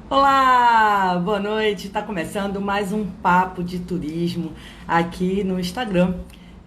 Olá, boa noite. Está começando mais um papo de turismo aqui no Instagram.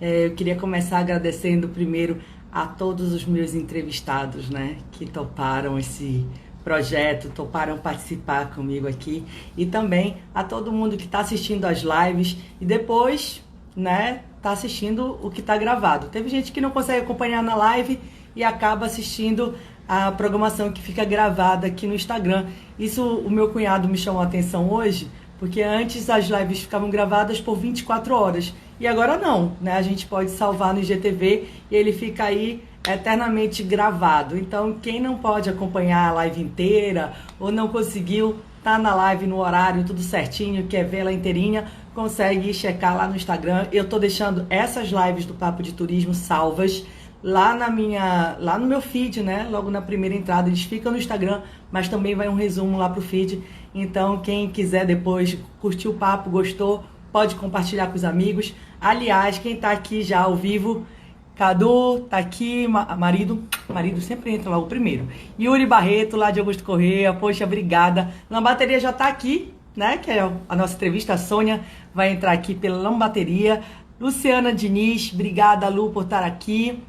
Eu queria começar agradecendo primeiro a todos os meus entrevistados, né, que toparam esse projeto, toparam participar comigo aqui e também a todo mundo que está assistindo as lives e depois, né, está assistindo o que está gravado. Teve gente que não consegue acompanhar na live e acaba assistindo a programação que fica gravada aqui no Instagram. Isso o meu cunhado me chamou a atenção hoje, porque antes as lives ficavam gravadas por 24 horas. E agora não, né? A gente pode salvar no IGTV e ele fica aí eternamente gravado. Então, quem não pode acompanhar a live inteira ou não conseguiu tá na live no horário tudo certinho, quer ver ela inteirinha, consegue checar lá no Instagram. Eu tô deixando essas lives do Papo de Turismo salvas lá no meu feed, né? Logo na primeira entrada, eles ficam no Instagram, mas também vai um resumo lá pro feed. Então, quem quiser depois curtir o papo, gostou, pode compartilhar com os amigos. Aliás, quem tá aqui já ao vivo, Cadu tá aqui, marido sempre entra logo primeiro. Yuri Barreto, lá de Augusto Corrêa, poxa, obrigada. Lambateria já tá aqui, né? Que é a nossa entrevista. A Sônia vai entrar aqui pela Lambateria. Luciana Diniz, obrigada, Lu, por estar aqui.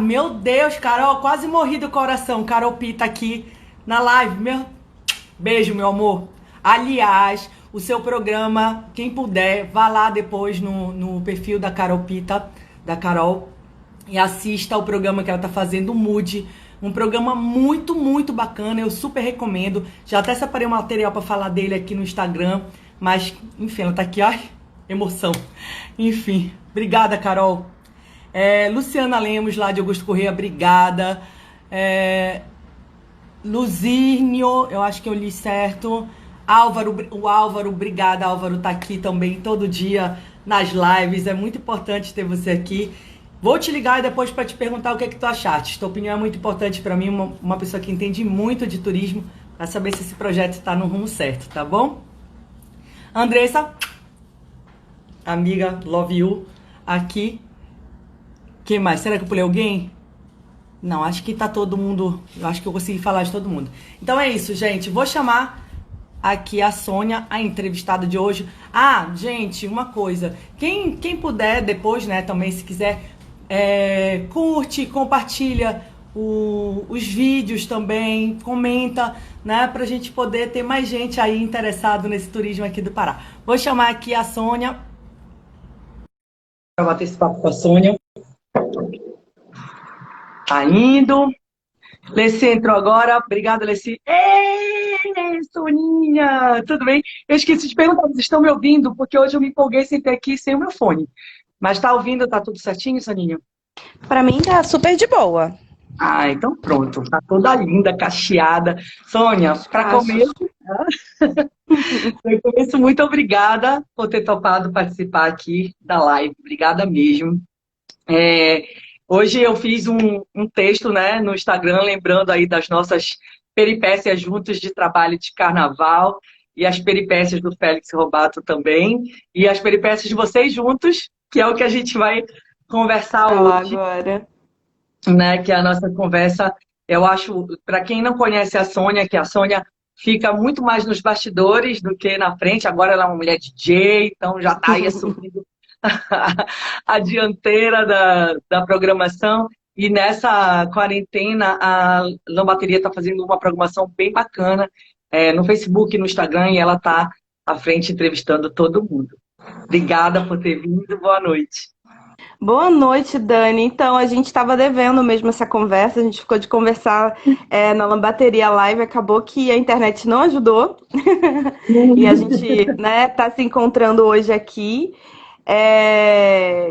Meu Deus, Carol, quase morri do coração. Carol Pita aqui na live. Beijo, meu amor. Aliás, o seu programa, quem puder, vá lá depois no perfil da Carol Pita, da Carol, e assista ao programa que ela tá fazendo, o Mude. Um programa muito, muito bacana, eu super recomendo. Já até separei um material para falar dele aqui no Instagram, mas, enfim, ela tá aqui, ai, emoção. Enfim, obrigada, Carol. Luciana Lemos, lá de Augusto Corrêa, obrigada. Luzínio, eu acho que eu li certo. O Álvaro, obrigada. Álvaro tá aqui também todo dia nas lives. É muito importante ter você aqui. Vou te ligar depois para te perguntar o que é que tu achaste. Tua opinião é muito importante para mim, uma pessoa que entende muito de turismo, para saber se esse projeto está no rumo certo, tá bom? Andressa, amiga, love you, aqui. Quem mais? Será que eu pulei alguém? Não, acho que tá todo mundo. Eu acho que eu consegui falar de todo mundo. Então é isso, gente. Vou chamar aqui a Sônia, a entrevistada de hoje. Ah, gente, uma coisa. Quem puder depois, né, também, se quiser, curte, compartilha os vídeos também, comenta, né, pra gente poder ter mais gente aí interessado nesse turismo aqui do Pará. Vou chamar aqui a Sônia para bater esse papo com a Sônia. Tá indo. Leci entrou agora. Obrigada, Leci. Ei, Soninha! Tudo bem? Eu esqueci de perguntar, vocês estão me ouvindo? Porque hoje eu me empolguei sem ter aqui sem o meu fone. Mas tá ouvindo? Tá tudo certinho, Soninha? Pra mim tá super de boa. Ah, então pronto. Tá toda linda, cacheada. Sônia, para Cachos. começo, muito obrigada por ter topado participar aqui da live. Obrigada mesmo. É, Hoje eu fiz um texto, né, no Instagram, lembrando aí das nossas peripécias juntos de trabalho de carnaval e as peripécias do Félix Robato também, e as peripécias de vocês juntos, que é o que a gente vai conversar Falar hoje, agora. né, que é a nossa conversa, eu acho, para quem não conhece a Sônia, que a Sônia fica muito mais nos bastidores do que na frente, agora ela é uma mulher DJ, então já está aí assumindo a dianteira da programação. E nessa quarentena, a Lambateria está fazendo uma programação bem bacana no Facebook, no Instagram, e ela está à frente entrevistando todo mundo. Obrigada por ter vindo, boa noite. Boa noite, Dani. Então, a gente estava devendo mesmo essa conversa, a gente ficou de conversar na Lambateria Live, acabou que a internet não ajudou e a gente, né, tá se encontrando hoje aqui.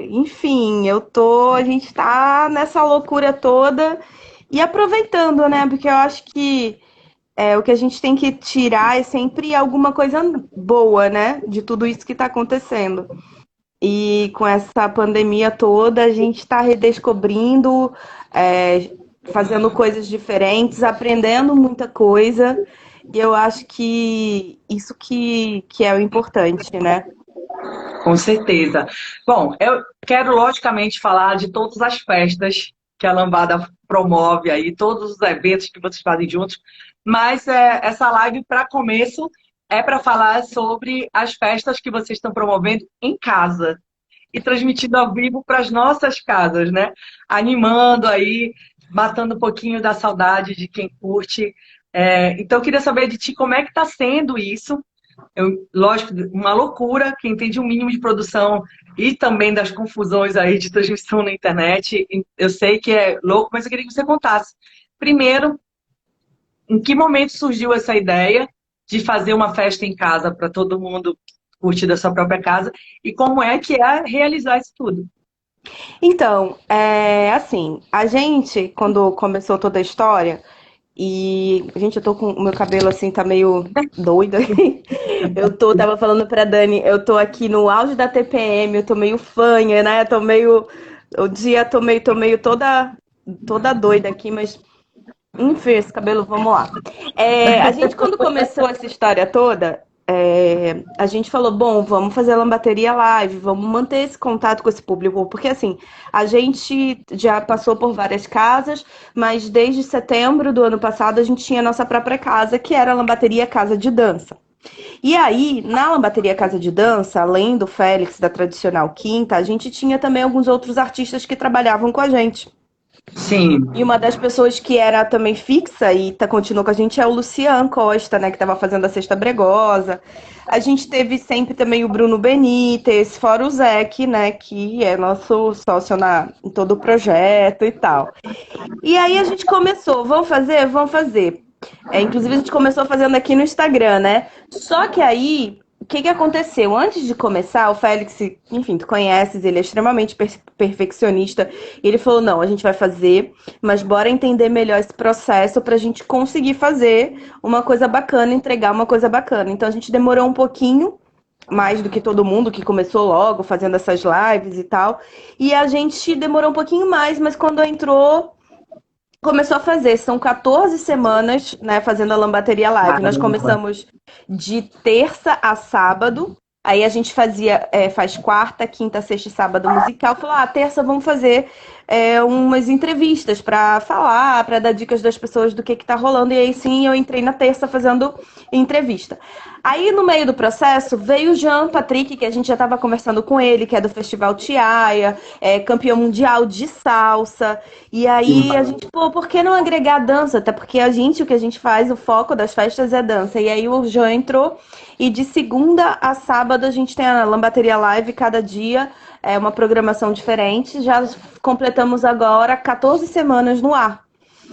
Enfim, a gente tá nessa loucura toda e aproveitando, né, porque eu acho que o que a gente tem que tirar é sempre alguma coisa boa, né, de tudo isso que está acontecendo. E com essa pandemia toda, a gente está redescobrindo, fazendo coisas diferentes, aprendendo muita coisa. E eu acho que isso que é o importante, né? Com certeza. Bom, eu quero logicamente falar de todas as festas que a Lambada promove aí, todos os eventos que vocês fazem juntos. Mas essa live, para começo, é para falar sobre as festas que vocês estão promovendo em casa e transmitindo ao vivo para as nossas casas, né? Animando aí, matando um pouquinho da saudade de quem curte. Então, eu queria saber de ti como é que está sendo isso. Lógico, uma loucura, quem entende um mínimo de produção e também das confusões aí de transmissão na internet. Eu sei que é louco, mas eu queria que você contasse. Primeiro, em que momento surgiu essa ideia de fazer uma festa em casa para todo mundo curtir da sua própria casa e como é que é realizar isso tudo? Então, assim, a gente, quando começou toda a história, e, gente, eu tô com o meu cabelo assim, tá meio doido aqui. Tava falando pra Dani, eu tô aqui no auge da TPM, eu tô meio fanha, né? Tô meio, o dia tô meio toda doida aqui, mas enfim, esse cabelo, vamos lá. A gente, quando começou essa história toda, a gente falou, bom, vamos fazer a Lambateria Live, vamos manter esse contato com esse público, porque assim, a gente já passou por várias casas, mas desde setembro do ano passado a gente tinha a nossa própria casa, que era a Lambateria Casa de Dança. E aí, na Lambateria Casa de Dança, além do Félix, da tradicional quinta, a gente tinha também alguns outros artistas que trabalhavam com a gente. Sim. E uma das pessoas que era também fixa e continuou com a gente é o Lucian Costa, né? Que estava fazendo a Sexta Bregosa. A gente teve sempre também o Bruno Benítez, fora o Zeke, né? Que é nosso sócio em todo o projeto e tal. E aí a gente começou, vamos fazer? Vamos fazer. Inclusive a gente começou fazendo aqui no Instagram, né? Só que aí, o que aconteceu? Antes de começar, o Félix, enfim, tu conheces, ele é extremamente perfeccionista. E ele falou, não, a gente vai fazer, mas bora entender melhor esse processo pra gente conseguir fazer uma coisa bacana, entregar uma coisa bacana. Então a gente demorou um pouquinho, mais do que todo mundo que começou logo, fazendo essas lives e tal. E a gente demorou um pouquinho mais, mas quando entrou, começou a fazer. São 14 semanas, né, fazendo a Lambateria Live. Nós começamos de terça a sábado. Aí a gente faz quarta, quinta, sexta e sábado musical. Falou, terça vamos fazer umas entrevistas para falar, para dar dicas das pessoas do que tá rolando. E aí sim, eu entrei na terça fazendo entrevista. Aí no meio do processo veio o Jean Patrick, que a gente já estava conversando com ele, que é do Festival Tiaia, campeão mundial de salsa. E aí a gente, por que não agregar dança? Até porque o que a gente faz, o foco das festas é dança. E aí o Jean entrou e de segunda a sábado a gente tem a Lambateria Live cada dia. É uma programação diferente. Já completamos agora 14 semanas no ar.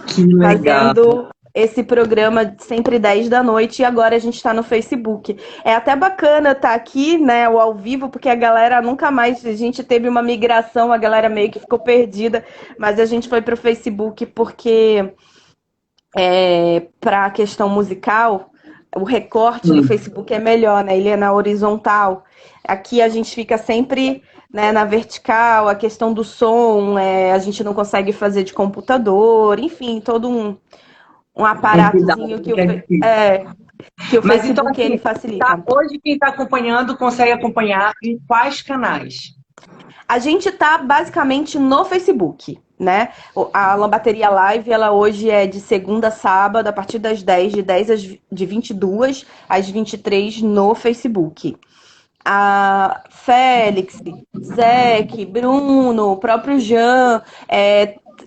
Que legal. Fazendo esse programa sempre 10 da noite e agora a gente está no Facebook. É até bacana estar aqui, né, ao vivo, porque a galera nunca mais, a gente teve uma migração, a galera meio que ficou perdida, mas a gente foi para o Facebook porque para a questão musical, o recorte no Facebook é melhor, né? Ele é na horizontal. Aqui a gente fica sempre, né, na vertical, a questão do som, a gente não consegue fazer de computador, enfim, todo um aparatozinho que o Mas Facebook então, assim, ele facilita. Hoje quem está acompanhando consegue acompanhar em quais canais? A gente está basicamente no Facebook, né? A Lambateria Live, ela hoje é de segunda a sábado, a partir das 10, de 22 às 23 no Facebook. A Félix, Zeke, Bruno, o próprio Jean,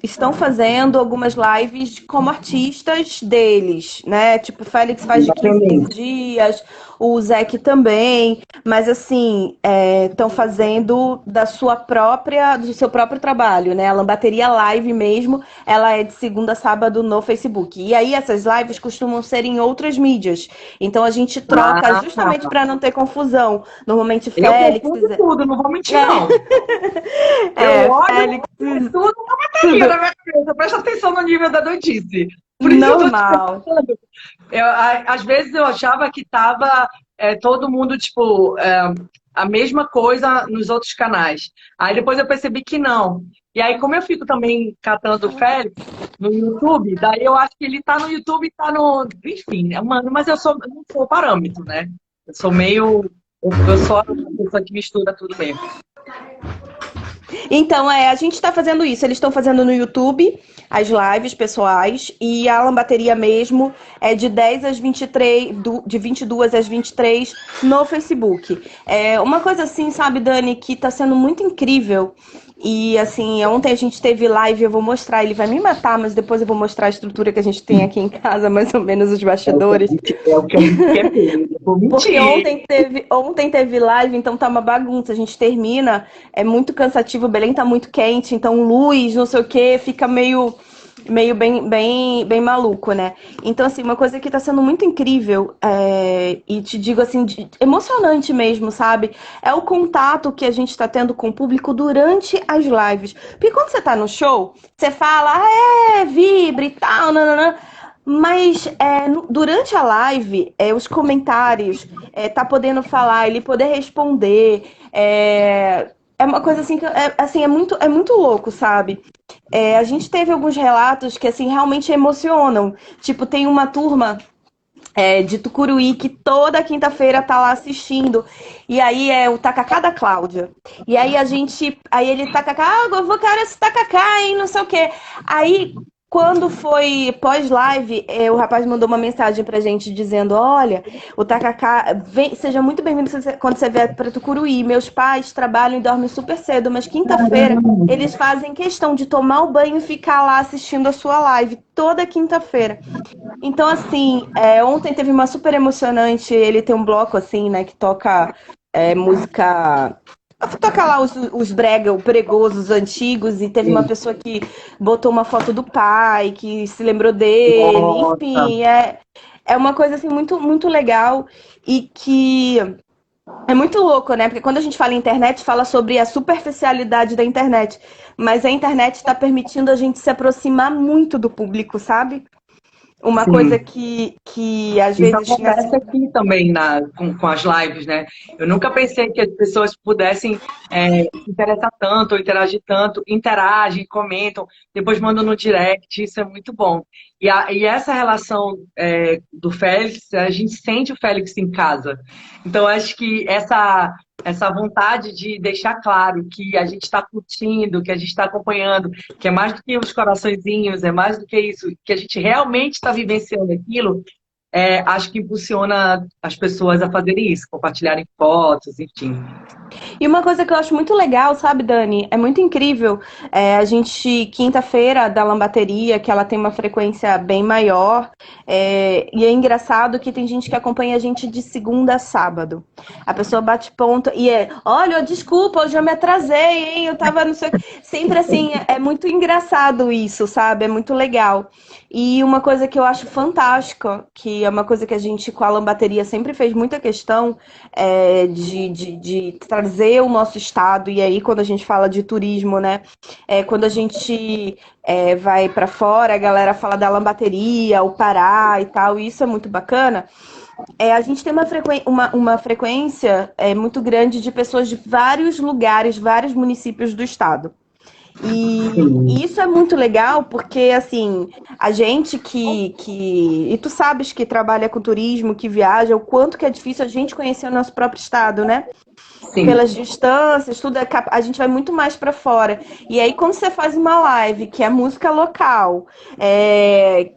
estão fazendo algumas lives como artistas deles, né? Tipo, o Félix faz de 15 em 15 dias, o Zeke também, mas assim, estão fazendo do seu próprio trabalho, né? A Lambateria Live mesmo, ela é de segunda a sábado no Facebook. E aí essas lives costumam ser em outras mídias. Então a gente troca justamente para não ter confusão. Normalmente Félix... Eu confundo tudo, não vou mentir, não. Eu olho Félix... tudo uma bateria na minha cabeça. Presta atenção no nível da notícia. Por isso normal. Às vezes eu achava que tava todo mundo, tipo, a mesma coisa nos outros canais. Aí depois eu percebi que não. E aí, como eu fico também catando o Félix no YouTube, daí eu acho que ele tá no YouTube e tá no... Enfim, mano, mas eu não sou parâmetro, né? Eu sou meio... Eu sou a pessoa que mistura tudo mesmo. Então, a gente está fazendo isso. Eles estão fazendo no YouTube as lives pessoais e a Lambateria mesmo é de 10 às 23, de 22 às 23 no Facebook. É uma coisa assim, sabe, Dani, que está sendo muito incrível. E assim, ontem a gente teve live, eu vou mostrar, ele vai me matar, mas depois eu vou mostrar a estrutura que a gente tem aqui em casa, mais ou menos os bastidores. É o que a gente quer ver. Eu vou Porque mentir. ontem teve live, então tá uma bagunça. A gente termina, é muito cansativo, o Belém tá muito quente, então luz, não sei o que, fica meio bem maluco, né? Então, assim, uma coisa que tá sendo muito incrível, e te digo assim, emocionante mesmo, sabe? É o contato que a gente tá tendo com o público durante as lives. Porque quando você tá no show, você fala, vibra e tal, nananã. Mas durante a live, os comentários, tá podendo falar, ele poder responder, é uma coisa assim que assim, é muito louco, sabe? A gente teve alguns relatos que assim realmente emocionam. Tipo, tem uma turma de Tucuruí que toda quinta-feira tá lá assistindo. E aí é o tacacá da Cláudia. E aí aí ele tacacá, eu vou querer esse tacacá, hein, não sei o quê. Aí quando foi pós-live, o rapaz mandou uma mensagem pra gente dizendo: olha, o tacacá, seja muito bem-vindo quando você vier para Tucuruí. Meus pais trabalham e dormem super cedo, mas quinta-feira eles fazem questão de tomar o banho e ficar lá assistindo a sua live toda quinta-feira. Então, assim, ontem teve uma super emocionante. Ele tem um bloco, assim, né, que toca música. Toca lá os brega, o pregosos antigos, e teve uma pessoa que botou uma foto do pai, que se lembrou dele. Nossa. Enfim, é uma coisa, assim, muito, muito legal e que é muito louco, né? Porque quando a gente fala em internet, fala sobre a superficialidade da internet. Mas a internet está permitindo a gente se aproximar muito do público, sabe? Uma coisa Sim. que às Isso vezes tinha acontece sido. aqui também com as lives, né? Eu nunca pensei que as pessoas pudessem se interessar tanto, ou interagir tanto, interagem, comentam, depois mandam no direct, isso é muito bom. E essa relação do Félix, a gente sente o Félix em casa. Então, acho que essa vontade de deixar claro que a gente está curtindo, que a gente está acompanhando, que é mais do que os coraçõezinhos, é mais do que isso, que a gente realmente está vivenciando aquilo, acho que impulsiona as pessoas a fazerem isso, compartilharem fotos, enfim. E uma coisa que eu acho muito legal, sabe, Dani? É muito incrível. A gente, quinta-feira, da Lambateria, que ela tem uma frequência bem maior. E é engraçado que tem gente que acompanha a gente de segunda a sábado. A pessoa bate ponto e olha, desculpa, eu já me atrasei, hein? Eu tava no seu. Sempre assim, é muito engraçado isso, sabe? É muito legal. E uma coisa que eu acho fantástica, que é uma coisa que a gente, com a Lambateria, sempre fez muita questão de trazer o nosso estado, e aí quando a gente fala de turismo, né? Quando a gente vai para fora, a galera fala da Lambateria, o Pará e tal, e isso é muito bacana. A gente tem uma frequência muito grande de pessoas de vários lugares, vários municípios do estado. E isso é muito legal porque, assim, a gente e tu sabes que trabalha com turismo, que viaja, o quanto que é difícil a gente conhecer o nosso próprio estado, né? Sim. Pelas distâncias, tudo a gente vai muito mais para fora. E aí, quando você faz uma live que é música local,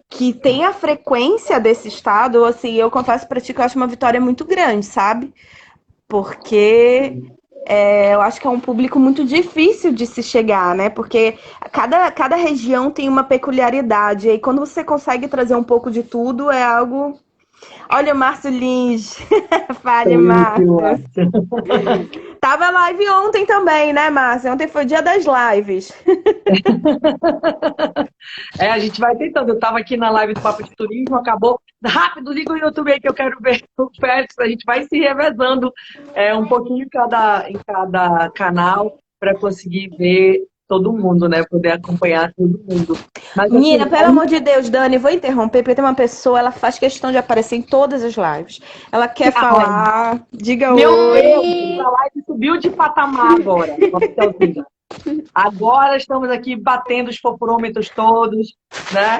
que tem a frequência desse estado, assim, eu confesso para ti que eu acho uma vitória muito grande, sabe? Porque eu acho que é um público muito difícil de se chegar, né? Porque cada região tem uma peculiaridade. E aí, quando você consegue trazer um pouco de tudo, é algo. Olha o Márcio Lins. Fale, Márcio. Tava live ontem também, né, Márcio? Ontem foi o dia das lives. A gente vai tentando. Eu estava aqui na live do Papo de Turismo, acabou. Rápido, liga o YouTube aí que eu quero ver o Félix. A gente vai se revezando um pouquinho em cada canal para conseguir ver todo mundo, né? Poder acompanhar todo mundo. Mas assim, Menina, pelo amor de Deus, Dani, vou interromper, porque tem uma pessoa, ela faz questão de aparecer em todas as lives. Ela quer falar. Diga meu oi. Deus, a live subiu de patamar agora. Agora estamos aqui batendo os fofurômetros todos, né?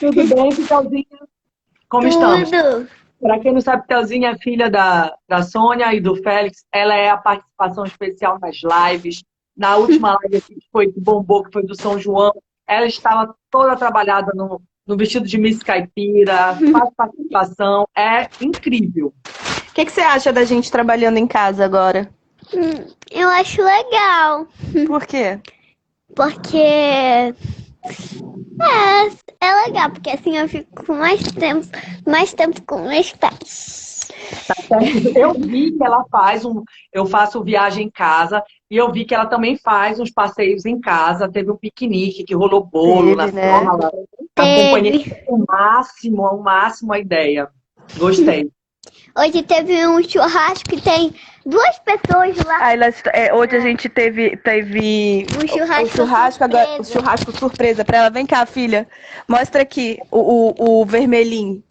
Tudo bem, Pitelzinha? Como estamos? Para quem não sabe, Pitelzinha é filha da Sônia e do Félix. Ela é a participação especial nas lives. na última live aqui, que bombou, que foi do São João, ela estava toda trabalhada no vestido de Miss Caipira, faz participação, é incrível. O que você acha da gente trabalhando em casa agora? Eu acho legal, Por quê? porque é legal, porque assim eu fico com mais tempo com meus pais. Eu vi que ela eu faço viagem em casa, e eu vi que ela também faz uns passeios em casa, teve um piquenique que rolou bolo na sala, acompanhei ao máximo a ideia. Gostei. Hoje teve um churrasco que tem 2 pessoas lá. Hoje a gente teve Um churrasco o churrasco, agora, o surpresa. churrasco surpresa pra ela. Vem cá, filha. Mostra aqui o vermelhinho.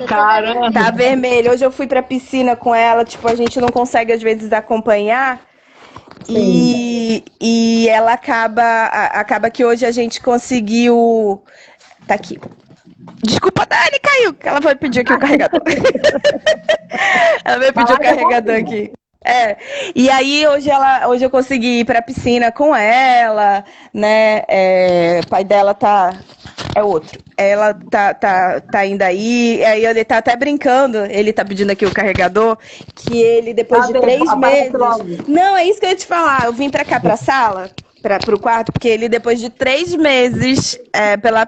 Caramba! Tá vermelho. Hoje eu fui pra piscina com ela, tipo, a gente não consegue às vezes acompanhar. E ela acaba que hoje a gente conseguiu. Tá aqui. Desculpa, Dani, caiu. Ela vai pedir aqui o carregador. Ela veio pedir o carregador aqui. E aí hoje eu consegui ir pra piscina com ela, né? O pai dela é outro. Ela tá indo aí ele tá até brincando, ele tá pedindo aqui o carregador, que ele depois de 3 meses... Não, é isso que eu ia te falar, eu vim pra cá, pra sala, pro quarto, porque ele depois de 3 meses,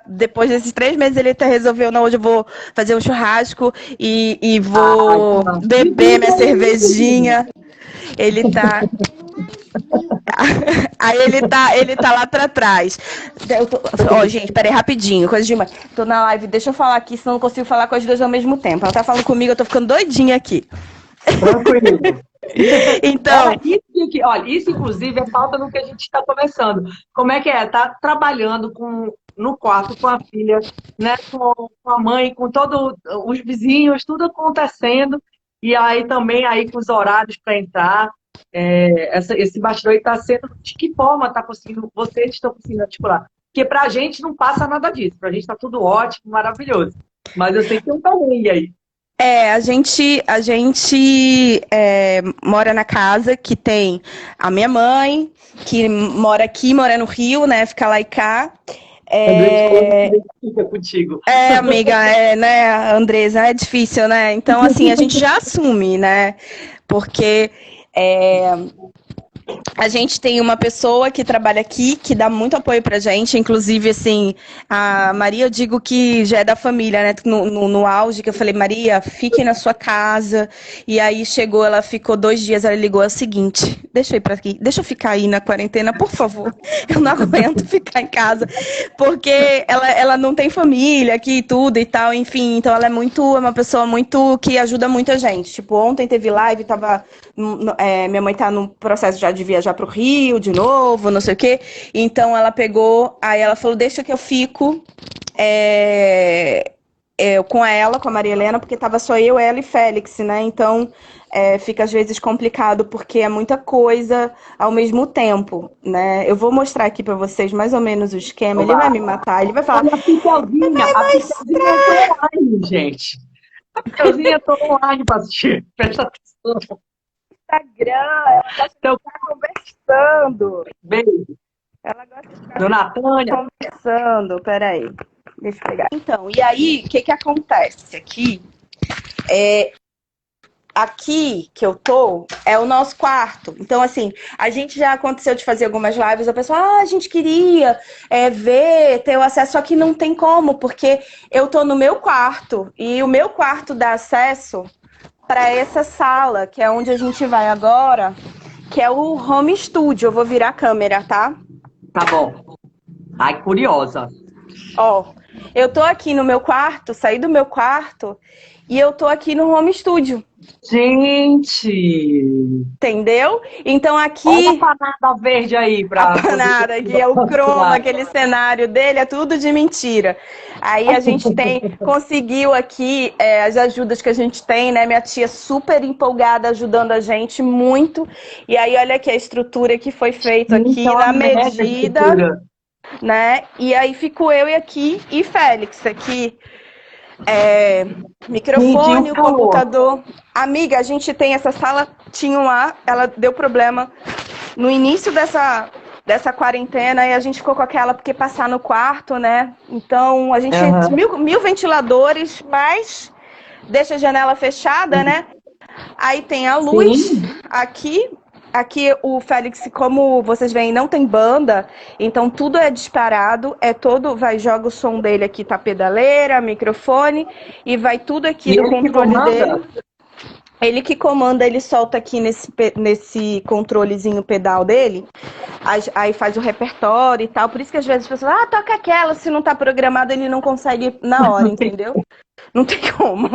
depois desses 3 meses ele resolveu, não, hoje eu vou fazer um churrasco e vou beber minha cervejinha. Ele tá... Aí ele tá lá pra trás. Gente, peraí, rapidinho, coisa de mãe. Tô na live, deixa eu falar aqui, senão eu não consigo falar com as duas ao mesmo tempo. Ela tá falando comigo, eu tô ficando doidinha aqui. Tranquilo. Então... Olha, isso inclusive é falta no que a gente está conversando. Como é que é? Tá trabalhando no quarto com a filha, né? Com a mãe, com todos os vizinhos, tudo acontecendo. E aí também aí com os horários para entrar. Esse bastidor está sendo... De que forma vocês estão conseguindo articular? Porque para a gente não passa nada disso. Para a gente está tudo ótimo, maravilhoso. Mas eu sei que tem um perrengue aí. A gente mora na casa que tem a minha mãe, que mora aqui, mora no Rio, né? Fica lá e cá. Fica contigo. Amiga, né, Andresa, é difícil, né? Então, assim, a gente já assume, né? Porque a gente tem uma pessoa que trabalha aqui, que dá muito apoio pra gente, inclusive, assim, a Maria, eu digo que já é da família, né, no auge, que eu falei, Maria, fique na sua casa, e aí ela ficou 2 dias, ela ligou, é o seguinte, deixa eu ir pra aqui, deixa eu ficar aí na quarentena, por favor, eu não aguento ficar em casa, porque ela não tem família aqui e tudo e tal, enfim, então ela é uma pessoa muito, que ajuda muita gente, tipo, ontem teve live, minha mãe tá no processo já de viajar pro Rio de novo, não sei o quê. Então ela pegou, aí ela falou, deixa que eu fico com ela, com a Maria Helena, porque tava só eu, ela e Félix, né? Então fica às vezes complicado, porque é muita coisa ao mesmo tempo, né? Eu vou mostrar aqui pra vocês mais ou menos o esquema. Ele vai me matar, ele vai falar... Olha a Pichelzinha tá online, gente. A Pichelzinha tá online pra assistir. Presta atenção. Instagram, ela gosta de ficar conversando. Beijo. Ela gosta de ficar Dona Tânia. conversando. Peraí, deixa eu pegar. Então, e aí, o que acontece aqui? Aqui que eu tô é o nosso quarto. Então, assim, a gente já aconteceu de fazer algumas lives, a pessoa, a gente queria ter o acesso, só que não tem como, porque eu tô no meu quarto, e o meu quarto dá acesso para essa sala, que é onde a gente vai agora, que é o home studio. Eu vou virar a câmera, tá? Tá bom. Ai, curiosa. Ó, eu tô aqui no meu quarto, saí do meu quarto, e eu tô aqui no home studio. Gente! Entendeu? Então aqui... Olha a panada verde aí. A panada aqui é o croma, aquele cenário dele, é tudo de mentira. Aí a gente conseguiu aqui as ajudas que a gente tem, né? Minha tia super empolgada, ajudando a gente muito. E aí olha aqui a estrutura que foi feita aqui na medida, né? E aí fico eu e Félix aqui. Microfone, o computador. Amiga, a gente tem essa sala, tinha ela deu problema no início dessa quarentena, e a gente ficou com aquela porque passar no quarto, né? Então, a gente tem mil ventiladores, mas deixa a janela fechada, né? Aí tem a luz. Sim. Aqui o Félix, como vocês veem, não tem banda, então tudo é disparado, joga o som dele aqui, tá pedaleira, microfone, e vai tudo aqui do controle dele. Ele que comanda, ele solta aqui nesse controlezinho pedal dele, aí faz o repertório e tal. Por isso que às vezes as pessoas, toca aquela, se não tá programado, ele não consegue na hora, entendeu? Não tem como.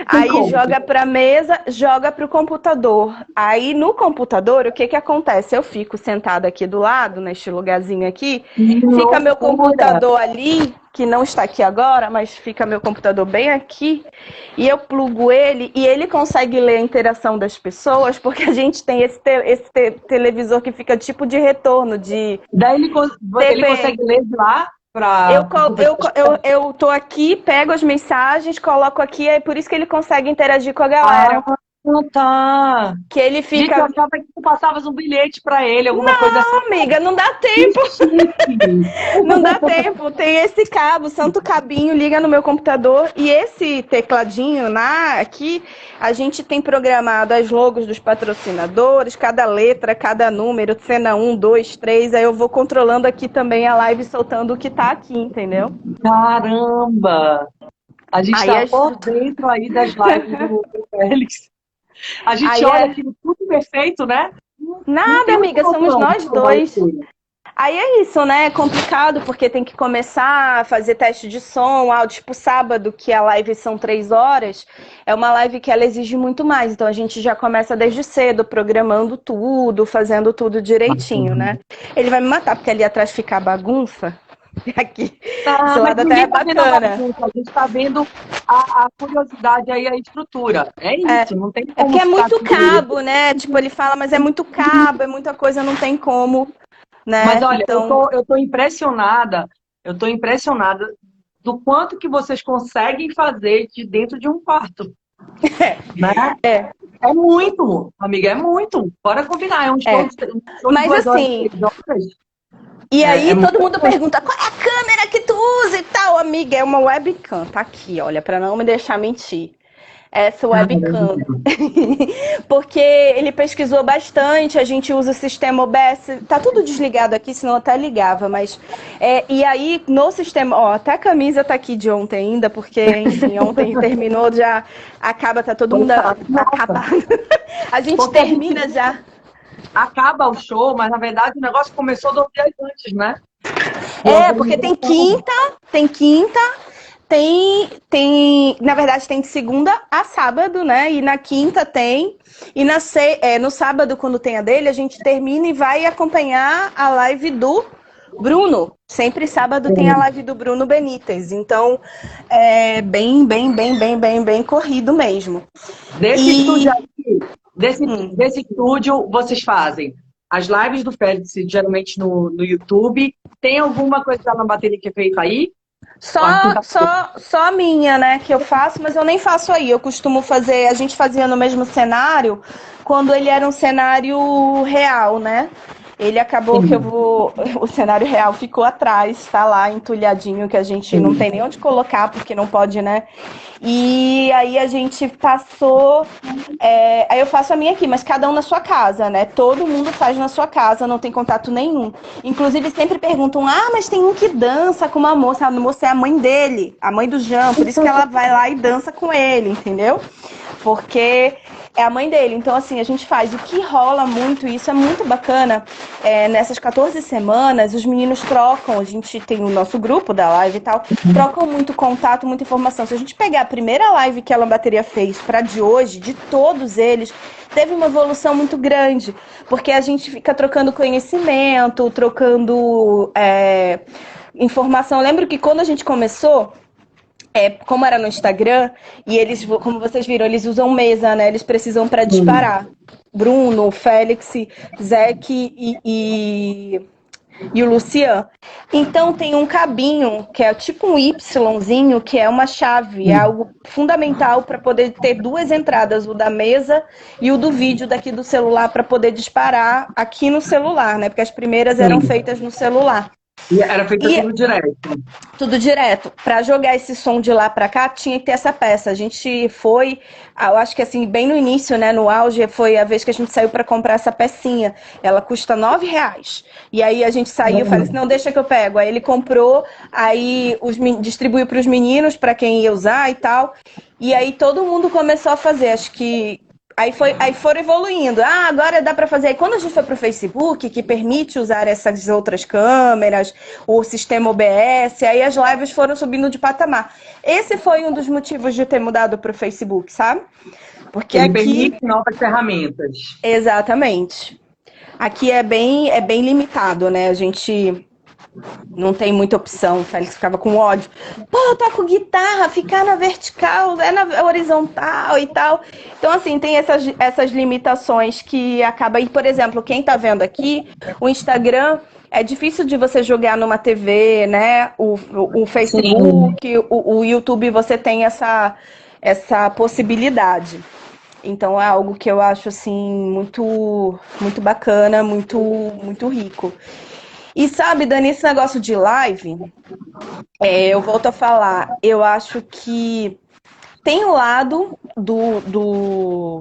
Aí joga pra mesa, joga pro computador. Aí no computador, o que acontece? Eu fico sentada aqui do lado, neste lugarzinho aqui, fica meu computador ali, que não está aqui agora, mas fica meu computador bem aqui, e eu plugo ele, e ele consegue ler a interação das pessoas, porque a gente tem esse televisor que fica tipo de retorno, Daí ele consegue ler de lá? Eu tô aqui, pego as mensagens, coloco aqui, é por isso que ele consegue interagir com a galera. Tá. Que ele fica... Gente, eu achava que tu passavas um bilhete pra ele, alguma coisa assim. Não, amiga, não dá tempo. Não dá tempo. Tem esse cabo, santo cabinho, liga no meu computador. E esse tecladinho aqui, a gente tem programado as logos dos patrocinadores, cada letra, cada número, cena 1, 2, 3. Aí eu vou controlando aqui também a live, soltando o que tá aqui, entendeu? Caramba! A gente tá por dentro aí das lives do Félix. A gente olha aquilo tudo perfeito, né? Nada, amiga, somos nós dois. Aí é isso, né? É complicado porque tem que começar a fazer teste de som, tipo sábado, que a live são 3 horas, é uma live que ela exige muito mais. Então a gente já começa desde cedo, programando tudo, fazendo tudo direitinho, né? Ele vai me matar, porque ali atrás fica a bagunça. Aqui, esse lado até é bacana. A gente tá vendo a curiosidade aí, a estrutura. É isso, não tem como. É porque é muito cabo, né? Tipo, ele fala, mas é muito cabo, é muita coisa, não tem como, né? Mas olha, então... eu tô impressionada do quanto que vocês conseguem fazer de dentro de um quarto. Né? É muito, amiga, é muito. Bora combinar, é um show de mas 2 horas, assim... 3 horas. E aí todo mundo pergunta, qual é a câmera que tu usa e tal? Amiga, é uma webcam, tá aqui, olha, pra não me deixar mentir. Essa webcam. Porque ele pesquisou bastante, a gente usa o sistema OBS, tá tudo desligado aqui, senão eu até ligava, mas... e aí, no sistema, até a camisa tá aqui de ontem ainda, porque, enfim, ontem terminou, já acaba, tá todo mundo acabado. A gente termina já... Acaba o show, mas na verdade o negócio começou 2 dias antes, né? Porque tem quinta, na verdade tem de segunda a sábado, né? E na quinta tem, e no sábado, quando tem a dele, a gente termina e vai acompanhar a live do Bruno. Sempre sábado tem a live do Bruno Benítez, então é bem corrido mesmo. Desse estúdio, vocês fazem as lives do Félix, geralmente no YouTube. Tem alguma coisa na bateria que é feita aí? Só a minha, né, que eu faço, mas eu nem faço aí. Eu costumo fazer, a gente fazia no mesmo cenário, quando ele era um cenário real, né? Ele acabou que o cenário real ficou atrás, tá lá entulhadinho, que a gente não tem nem onde colocar, porque não pode, né? E aí a gente passou, aí eu faço a minha aqui, mas cada um na sua casa, né? Todo mundo faz na sua casa, não tem contato nenhum. Inclusive sempre perguntam, mas tem um que dança com uma moça, a moça é a mãe dele, a mãe do Jean, por isso que ela vai lá e dança com ele, entendeu? Porque é a mãe dele. Então, assim, a gente faz. O que rola muito, e isso é muito bacana, nessas 14 semanas, os meninos trocam, a gente tem o nosso grupo da live e tal, trocam muito contato, muita informação. Se a gente pegar a primeira live que a Lambateria fez pra de hoje, de todos eles, teve uma evolução muito grande, porque a gente fica trocando conhecimento, trocando informação. Eu lembro que quando a gente começou, como era no Instagram, e eles, como vocês viram, eles usam mesa, né? Eles precisam para disparar. Bruno, Félix, Zeke e e o Lucian. Então tem um cabinho, que é tipo um Yzinho, que é uma chave, é algo fundamental para poder ter duas entradas, o da mesa e o do vídeo daqui do celular, para poder disparar aqui no celular, né? Porque as primeiras eram Sim. feitas no celular. E era feito E tudo direto. tudo direto. Para jogar esse som de lá para cá, tinha que ter essa peça. A gente foi, eu acho que assim, bem no início, né, no auge, foi a vez que a gente saiu para comprar essa pecinha. Ela custa R$ 9. E aí a gente saiu, falei assim, não, deixa que eu pego. Aí ele comprou, aí distribuiu para os meninos, para quem ia usar e tal. E aí todo mundo começou a fazer. Acho que aí foram evoluindo. Ah, agora dá para fazer. Aí quando a gente foi para o Facebook, que permite usar essas outras câmeras, o sistema OBS, aí as lives foram subindo de patamar. Esse foi um dos motivos de ter mudado para o Facebook, sabe? Porque Ele aqui... permite novas ferramentas. Exatamente. Aqui é bem limitado, né? A gente não tem muita opção. O Félix ficava com ódio. Pô, eu toco guitarra, ficar na vertical, na horizontal e tal. Então, assim, tem essas limitações que acaba... E, por exemplo, quem tá vendo aqui, o Instagram é difícil de você jogar numa TV, né? O Facebook, o YouTube, você tem essa possibilidade. Então, é algo que eu acho, assim, muito, muito bacana, muito, muito rico. E sabe, Dani, esse negócio de live, eu volto a falar, eu acho que tem o lado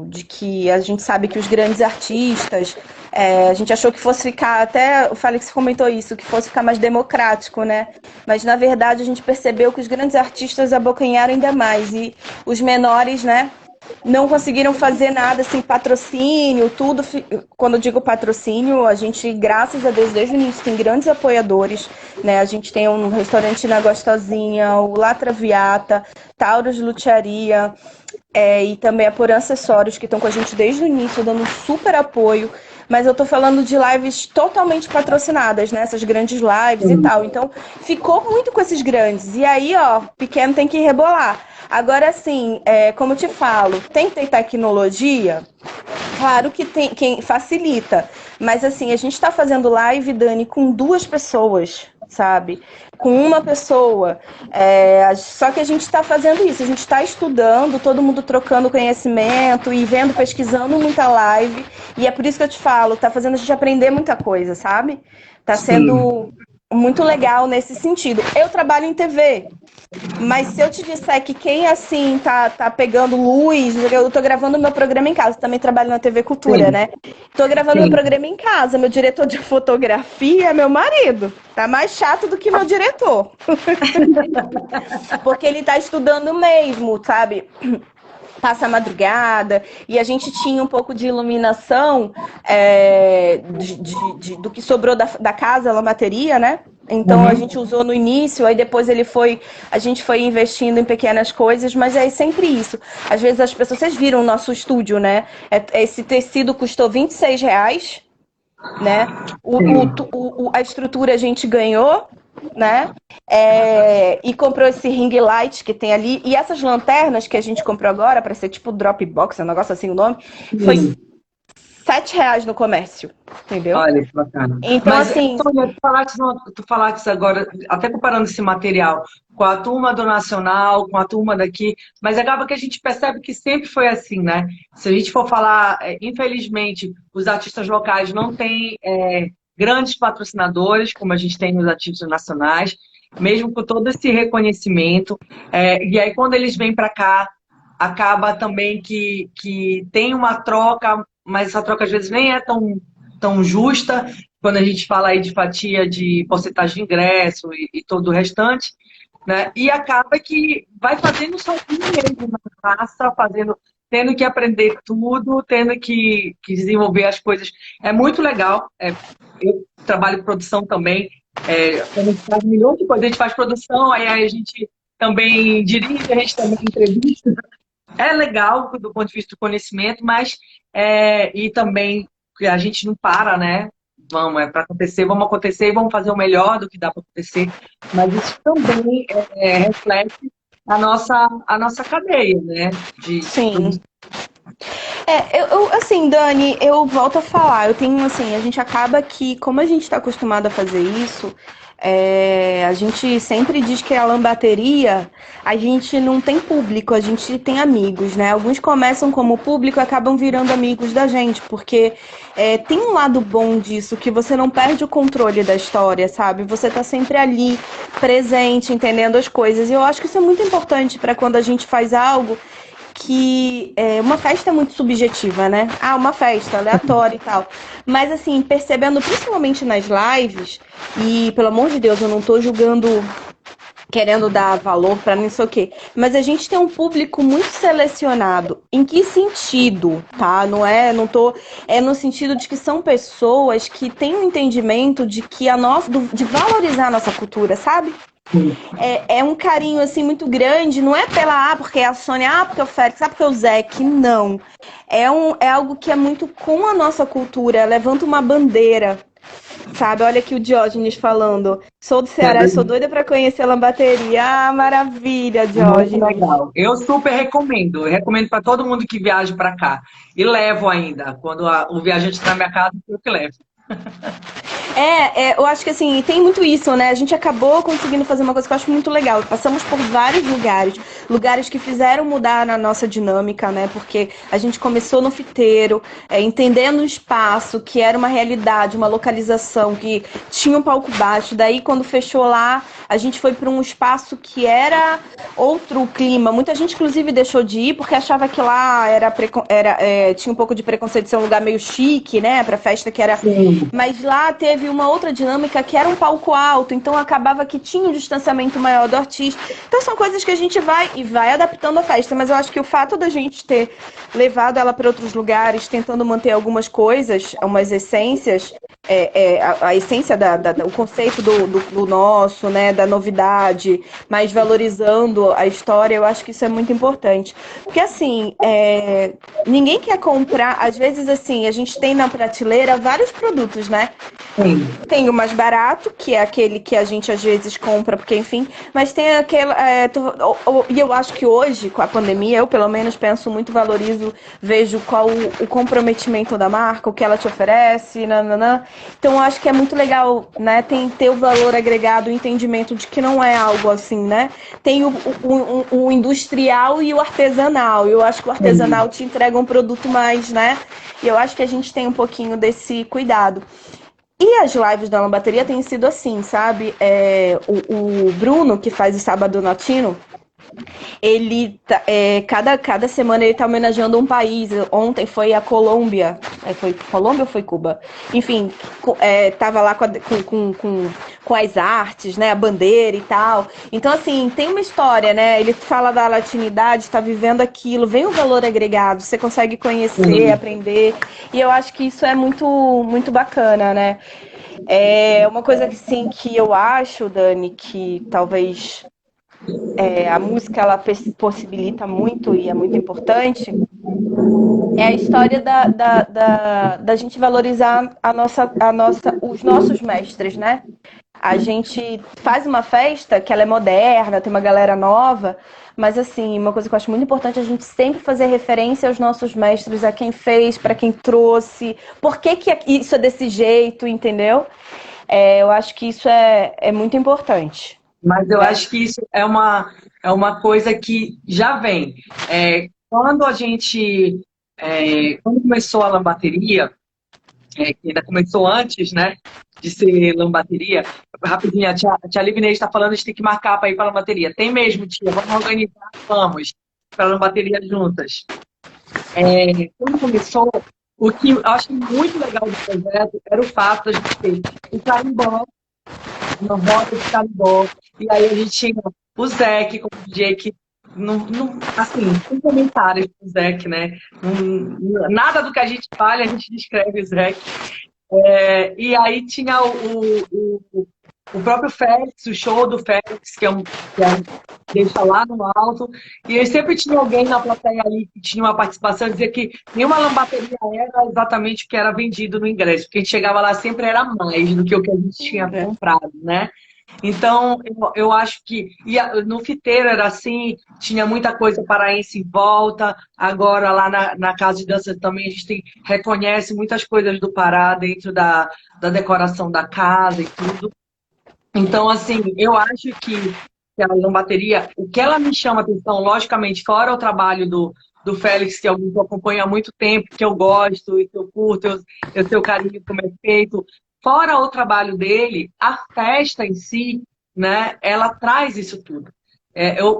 de que a gente sabe que os grandes artistas, a gente achou que fosse ficar, até o Félix comentou isso, que fosse ficar mais democrático, né? Mas na verdade a gente percebeu que os grandes artistas abocanharam ainda mais e os menores, né? Não conseguiram fazer nada sem patrocínio, tudo. Quando eu digo patrocínio, a gente, graças a Deus, desde o início tem grandes apoiadores, né? A gente tem um restaurante na Gostosinha, o La Traviata, Taurus Lutearia, e também a Por Acessórios, que estão com a gente desde o início, dando um super apoio. Mas eu tô falando de lives totalmente patrocinadas, né? Essas grandes lives e tal. Então, ficou muito com esses grandes. E aí, ó, pequeno tem que rebolar. Agora, assim, como eu te falo, tem que ter tecnologia? Claro que tem quem facilita. Mas, assim, a gente está fazendo live, Dani, com 2 pessoas, sabe? Com uma pessoa. Só que a gente está fazendo isso, a gente está estudando, todo mundo trocando conhecimento e vendo, pesquisando muita live. E é por isso que eu te falo, tá fazendo a gente aprender muita coisa, sabe? Tá sendo muito legal nesse sentido. Eu trabalho em TV. Mas se eu te disser que quem, assim, tá pegando luz, eu tô gravando meu programa em casa, também trabalho na TV Cultura, né? Tô gravando meu programa em casa, meu diretor de fotografia é meu marido. Tá mais chato do que meu diretor. Porque ele tá estudando mesmo, sabe? Passa a madrugada, e a gente tinha um pouco de iluminação do que sobrou da casa, lamateria, né? Então a gente usou no início, aí depois a gente foi investindo em pequenas coisas, mas é sempre isso. Às vezes as pessoas, vocês viram o nosso estúdio, né? Esse tecido custou R$ 26, né? A estrutura a gente ganhou, né? E comprou esse ring light que tem ali. E essas lanternas que a gente comprou agora, para ser tipo Dropbox, um negócio assim o nome, foi R$ 7 no comércio, entendeu? Olha que bacana. Então, Mas, assim... Antônia, tu falaste agora, até comparando esse material com a turma do Nacional, com a turma daqui, mas acaba que a gente percebe que sempre foi assim, né? Se a gente for falar, infelizmente, os artistas locais não têm grandes patrocinadores, como a gente tem nos artistas nacionais, mesmo com todo esse reconhecimento. E aí, quando eles vêm para cá, acaba também que tem uma troca, mas essa troca às vezes nem é tão justa, quando a gente fala aí de fatia de porcentagem de ingresso e todo o restante, né? E acaba que vai fazendo sozinho mesmo na raça, tendo que aprender tudo, tendo que desenvolver as coisas. É muito legal. Eu trabalho em produção também. A gente faz milhões de coisas. A gente faz produção, aí a gente também dirige, a gente também entrevista. É legal do ponto de vista do conhecimento, mas e também a gente não para, né? Para acontecer, vamos acontecer e vamos fazer o melhor do que dá para acontecer. Mas isso também reflete a nossa cadeia, né? Sim. Assim, Dani, eu volto a falar. Eu tenho, assim, a gente acaba que, como a gente está acostumado a fazer isso, a gente sempre diz que a lambateria, a gente não tem público, a gente tem amigos, né? Alguns começam como público e acabam virando amigos da gente, porque tem um lado bom disso, que você não perde o controle da história, sabe? Você tá sempre ali, presente, entendendo as coisas. E eu acho que isso é muito importante para quando a gente faz algo que uma festa é muito subjetiva, né? Ah, uma festa aleatória e tal. Mas assim, percebendo principalmente nas lives, e pelo amor de Deus, eu não tô julgando, querendo dar valor pra não sei o quê, mas a gente tem um público muito selecionado. Em que sentido, tá? É no sentido de que são pessoas que têm um entendimento de que de valorizar a nossa cultura, sabe? É um carinho assim muito grande, não é porque é a Sônia, porque é o Félix, porque é o Zeke, não. É algo que é muito com a nossa cultura, levanta uma bandeira, sabe? Olha aqui o Diógenes falando. Sou do Ceará e sou doida pra conhecer a lambateria. Ah, maravilha, Muito Diógenes. legal. Eu super recomendo. Eu recomendo para todo mundo que viaja para cá. E levo ainda. Quando o viajante está na minha casa, eu que levo. Eu acho que assim, tem muito isso, né? A gente acabou conseguindo fazer uma coisa que eu acho muito legal. Passamos por vários lugares que fizeram mudar na nossa dinâmica, né? Porque a gente começou no fiteiro, entendendo o espaço, que era uma realidade, uma localização, que tinha um palco baixo. Daí, quando fechou lá, a gente foi para um espaço que era outro clima. Muita gente, inclusive, deixou de ir porque achava que lá tinha um pouco de preconceito de ser um lugar meio chique, né? Pra festa que era. Sim. Mas lá teve uma outra dinâmica que era um palco alto, então acabava que tinha um distanciamento maior do artista. Então são coisas que a gente vai adaptando a festa, mas eu acho que o fato da gente ter levado ela para outros lugares, tentando manter algumas coisas, umas essências, a essência o conceito do nosso, né, da novidade, mas valorizando a história, eu acho que isso é muito importante. Porque assim, ninguém quer comprar, às vezes assim, a gente tem na prateleira vários produtos, né? Sim. Tem o mais barato, que é aquele que a gente às vezes compra, porque enfim, mas tem aquele. E eu acho que hoje, com a pandemia, eu pelo menos penso muito, valorizo, vejo qual o comprometimento da marca, o que ela te oferece, nananã. Então eu acho que é muito legal, né? Ter o valor agregado, o entendimento de que não é algo assim, né? Tem o industrial e o artesanal. Eu acho que o artesanal te entrega um produto mais, né? E eu acho que a gente tem um pouquinho desse cuidado. E as lives da Lambateria têm sido assim, sabe? O Bruno, que faz o Sábado Latino, ele cada semana ele tá homenageando um país. Ontem foi a Colômbia. Foi Colômbia ou foi Cuba? Enfim, tava lá com as artes, né? A bandeira e tal. Então, assim, tem uma história, né? Ele fala da latinidade, está vivendo aquilo, vem o valor agregado, você consegue conhecer, aprender. E eu acho que isso é muito, muito bacana, né? Uma coisa assim, que eu acho, Dani, que talvez a música ela possibilita muito e é muito importante, é a história da gente valorizar os nossos mestres, né? A gente faz uma festa que ela é moderna, tem uma galera nova, mas assim, uma coisa que eu acho muito importante é a gente sempre fazer referência aos nossos mestres, a quem fez, para quem trouxe, por que isso é desse jeito, entendeu? Eu acho que isso é muito importante. Mas eu acho que isso é uma coisa que já vem. Quando a gente. Quando começou a lambateria, que ainda começou antes, né, de ser lambateria, rapidinho, a tia Livinei está falando, a gente tem que marcar para ir para a lambateria. Tem mesmo, tia, vamos organizar, vamos para a lambateria juntas. Quando começou, o que eu acho muito legal do projeto era o fato de a gente ter o carimbó, uma roda de carimbó, e aí a gente tinha o Zeke como DJ que, assim, sem comentários do Zeke, né? Nada do que a gente fala, a gente descreve o Zeke. E aí tinha o próprio Félix, o show do Félix, que deixa lá no alto, e aí sempre tinha alguém na plateia ali que tinha uma participação, dizia que nenhuma lambateria era exatamente o que era vendido no ingresso, porque a gente chegava lá sempre era mais do que o que a gente tinha comprado, né? Então, eu acho que no fiteiro era assim, tinha muita coisa paraense em volta. Agora, lá na casa de dança também, a gente reconhece muitas coisas do Pará dentro da decoração da casa e tudo. Então, assim, eu acho que a lambateria, o que ela me chama a atenção, logicamente, fora o trabalho do Félix, que é alguém que eu acompanho há muito tempo, que eu gosto e que eu curto, eu tenho carinho como é feito. Fora o trabalho dele, a festa em si, né, ela traz isso tudo.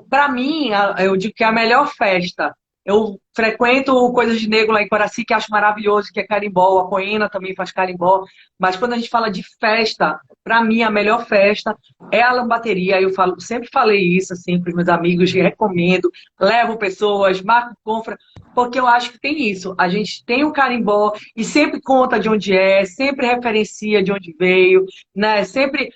Para mim, eu digo que é a melhor festa. Eu frequento Coisas de Negro lá em Coraci, que acho maravilhoso, que é carimbó. A Poena também faz carimbó. Mas quando a gente fala de festa, para mim, a melhor festa é a lambateria. Eu falo, sempre falei isso assim para os meus amigos, recomendo, levo pessoas, marco compra, porque eu acho que tem isso. A gente tem o carimbó e sempre conta de onde é, sempre referencia de onde veio, né? Sempre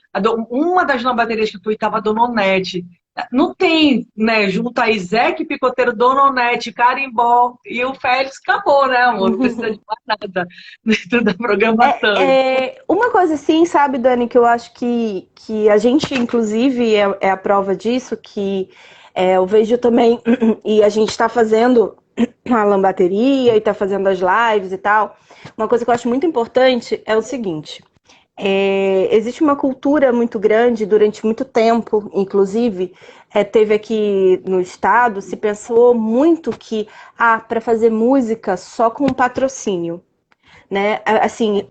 uma das lambaterias que eu fui estava a Dona Onete. Não tem, né? Junta aí Zeque Picoteiro, Dona Onete, carimbó e o Félix, acabou, né, amor? Não precisa de mais nada dentro da programação. Uma coisa assim, sabe, Dani, que eu acho que a gente, inclusive, é a prova disso, que eu vejo também, e a gente está fazendo a lambateria e está fazendo as lives e tal. Uma coisa que eu acho muito importante é o seguinte. Existe uma cultura muito grande durante muito tempo, inclusive teve aqui no estado, se pensou muito que para fazer música só com patrocínio, né? Assim,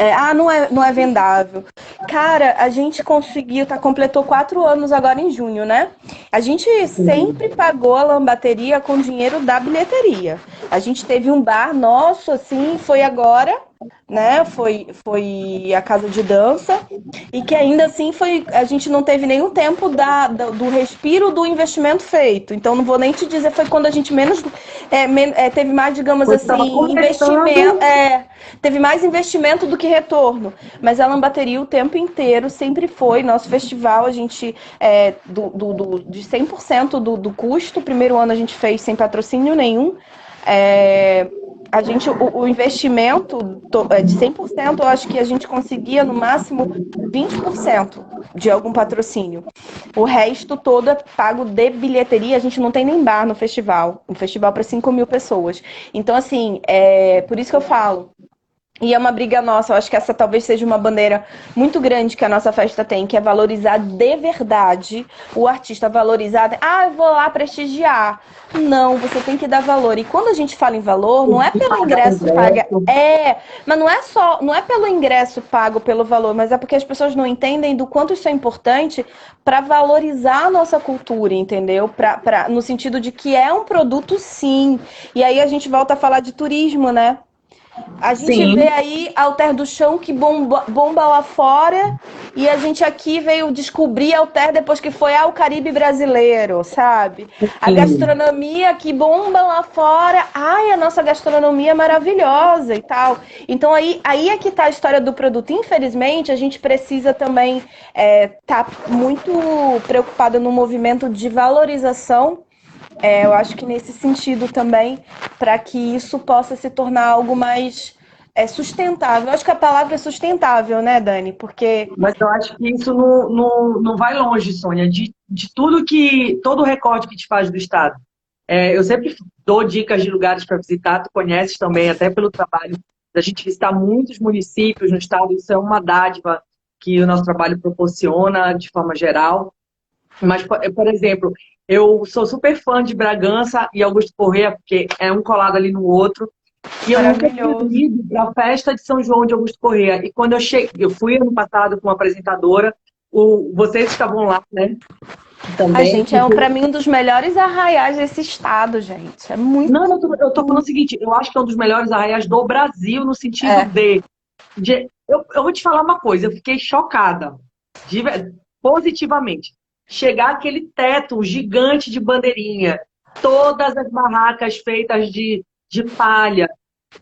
não é vendável. Cara, a gente conseguiu, completou 4 anos agora em junho, né? A gente sempre pagou a lambateria com dinheiro da bilheteria. A gente teve um bar nosso, assim, foi agora, né? Foi a casa de dança e que ainda assim a gente não teve nenhum tempo do respiro do investimento feito. Então não vou nem te dizer, foi quando a gente teve mais, digamos assim, investimento, teve mais investimento do que retorno. Mas a lambateria o tempo inteiro sempre foi nosso festival, a gente de 100% do custo. O primeiro ano a gente fez sem patrocínio nenhum. O investimento de 100%, eu acho que a gente conseguia no máximo 20% de algum patrocínio. O resto todo é pago de bilheteria, a gente não tem nem bar no festival. Um festival para 5.000 pessoas. Então, assim, por isso que eu falo. E é uma briga nossa, eu acho que essa talvez seja uma bandeira muito grande que a nossa festa tem, que é valorizar de verdade o artista, valorizar, eu vou lá prestigiar. Não, você tem que dar valor. E quando a gente fala em valor, não é pelo ingresso pago, mas não é pelo ingresso pago, pelo valor, mas é porque as pessoas não entendem do quanto isso é importante para valorizar a nossa cultura, entendeu? No sentido de que é um produto, sim. E aí a gente volta a falar de turismo, né? A gente vê aí Alter do Chão que bomba lá fora, e a gente aqui veio descobrir Alter depois que foi ao Caribe brasileiro, sabe? A gastronomia que bomba lá fora, a nossa gastronomia é maravilhosa e tal. Então aí é que tá a história do produto. Infelizmente, a gente precisa também tá muito preocupada no movimento de valorização. Eu acho que nesse sentido também, para que isso possa se tornar algo mais sustentável. Eu acho que a palavra é sustentável, né, Dani? Mas eu acho que isso não vai longe, Sônia, de todo o recorte que te faz do Estado. Eu sempre dou dicas de lugares para visitar, tu conheces também, até pelo trabalho da gente visitar muitos municípios no Estado, isso é uma dádiva que o nosso trabalho proporciona de forma geral. Mas, por exemplo, eu sou super fã de Bragança e Augusto Corrêa, porque é um colado ali no outro. E eu nunca tinha ido para a festa de São João de Augusto Corrêa. E quando eu fui ano passado com uma apresentadora, vocês estavam lá, né? Também. A gente para mim, um dos melhores arraiais desse estado, gente. É muito. Não, eu tô falando o seguinte, eu acho que é um dos melhores arraiais do Brasil, no sentido eu vou te falar uma coisa, eu fiquei chocada, positivamente. Chegar aquele teto gigante de bandeirinha, todas as barracas feitas de palha,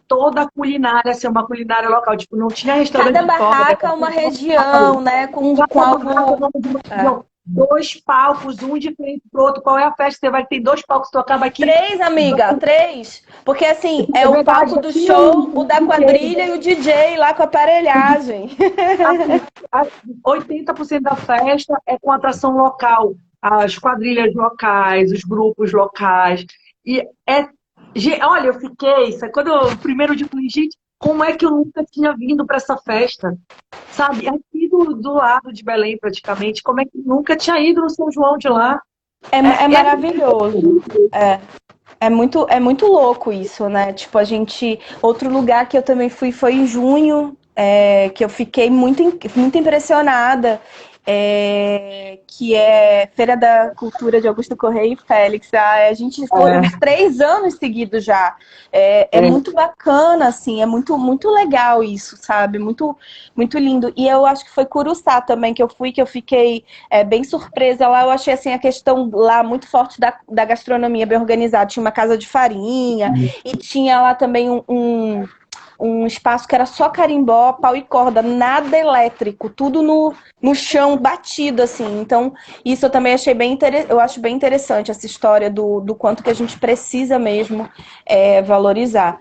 toda a culinária ser uma culinária local, tipo, não tinha restaurante. Cada barraca é uma região, né? Com algo. 2 palcos, um de frente pro outro. Qual é a festa? Você vai ter 2 palcos, tu acaba aqui. 3, amiga, 3. Porque assim, É é o verdade, palco do aqui show, o da DJ. quadrilha e o DJ lá com a aparelhagem. Assim, 80% da festa é com atração local. As quadrilhas locais, os grupos locais. E olha, eu fiquei, sabe, quando eu primeiro dia eu falei, gente, como é que eu nunca tinha vindo para essa festa? Sabe, aqui do lado de Belém, praticamente, como é que eu nunca tinha ido no São João de lá? É maravilhoso. É muito louco isso, né? Tipo, a gente. Outro lugar que eu também fui foi em junho, que eu fiquei muito impressionada. Que é Feira da Cultura de Augusto Correia e Félix. A gente foi uns 3 anos seguidos já. É muito bacana, assim, é muito, muito legal isso, sabe? Muito, muito lindo. E eu acho que foi Curuçá também que eu fui, que eu fiquei bem surpresa lá. Eu achei assim, a questão lá muito forte da gastronomia bem organizada. Tinha uma casa de farinha e tinha lá também um espaço que era só carimbó, pau e corda, nada elétrico, tudo no chão batido, assim. Então, isso eu também achei eu acho bem interessante essa história do quanto que a gente precisa mesmo valorizar.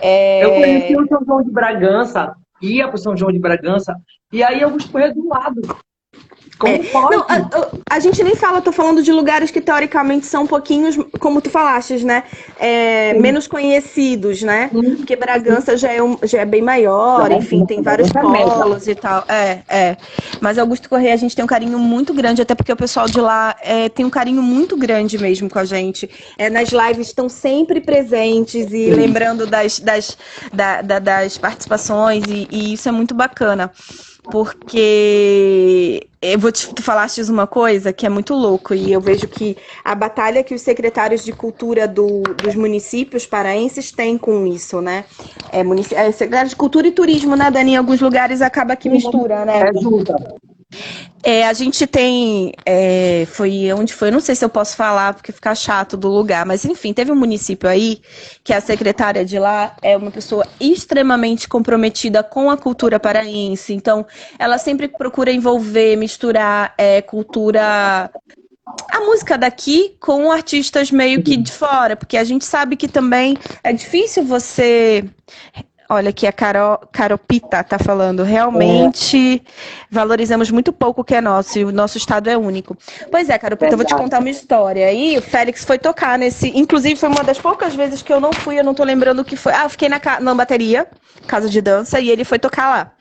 Eu conheci o São João de Bragança, ia para o São João de Bragança, e aí eu escorri do lado. Como pode? Não, a gente nem fala, tô falando de lugares que teoricamente são um pouquinho, como tu falaste, né? Menos conhecidos, né? Porque Bragança já é bem maior, enfim, tem vários polos e tal. Mas Augusto Correia a gente tem um carinho muito grande, até porque o pessoal de lá tem um carinho muito grande mesmo com a gente. Nas lives estão sempre presentes e lembrando das participações, e isso é muito bacana. Porque tu falaste uma coisa que é muito louco, e eu vejo que a batalha que os secretários de cultura dos municípios paraenses têm com isso, né? Secretário de Cultura e Turismo, né, Dani? Em alguns lugares acaba que mistura, né? A gente tem. Onde foi? Eu não sei se eu posso falar, porque fica chato do lugar, mas enfim, teve um município aí que a secretária de lá é uma pessoa extremamente comprometida com a cultura paraense. Então, ela sempre procura envolver, misturar cultura. A música daqui com artistas meio que de fora, porque a gente sabe que também é difícil você. Olha aqui, a Caropita tá falando, realmente valorizamos muito pouco o que é nosso, e o nosso estado é único. Pois é, Caropita, eu vou te contar uma história. Aí o Félix foi tocar inclusive foi uma das poucas vezes que eu não fui, eu não tô lembrando o que foi. Eu fiquei na bateria, casa de dança, e ele foi tocar lá.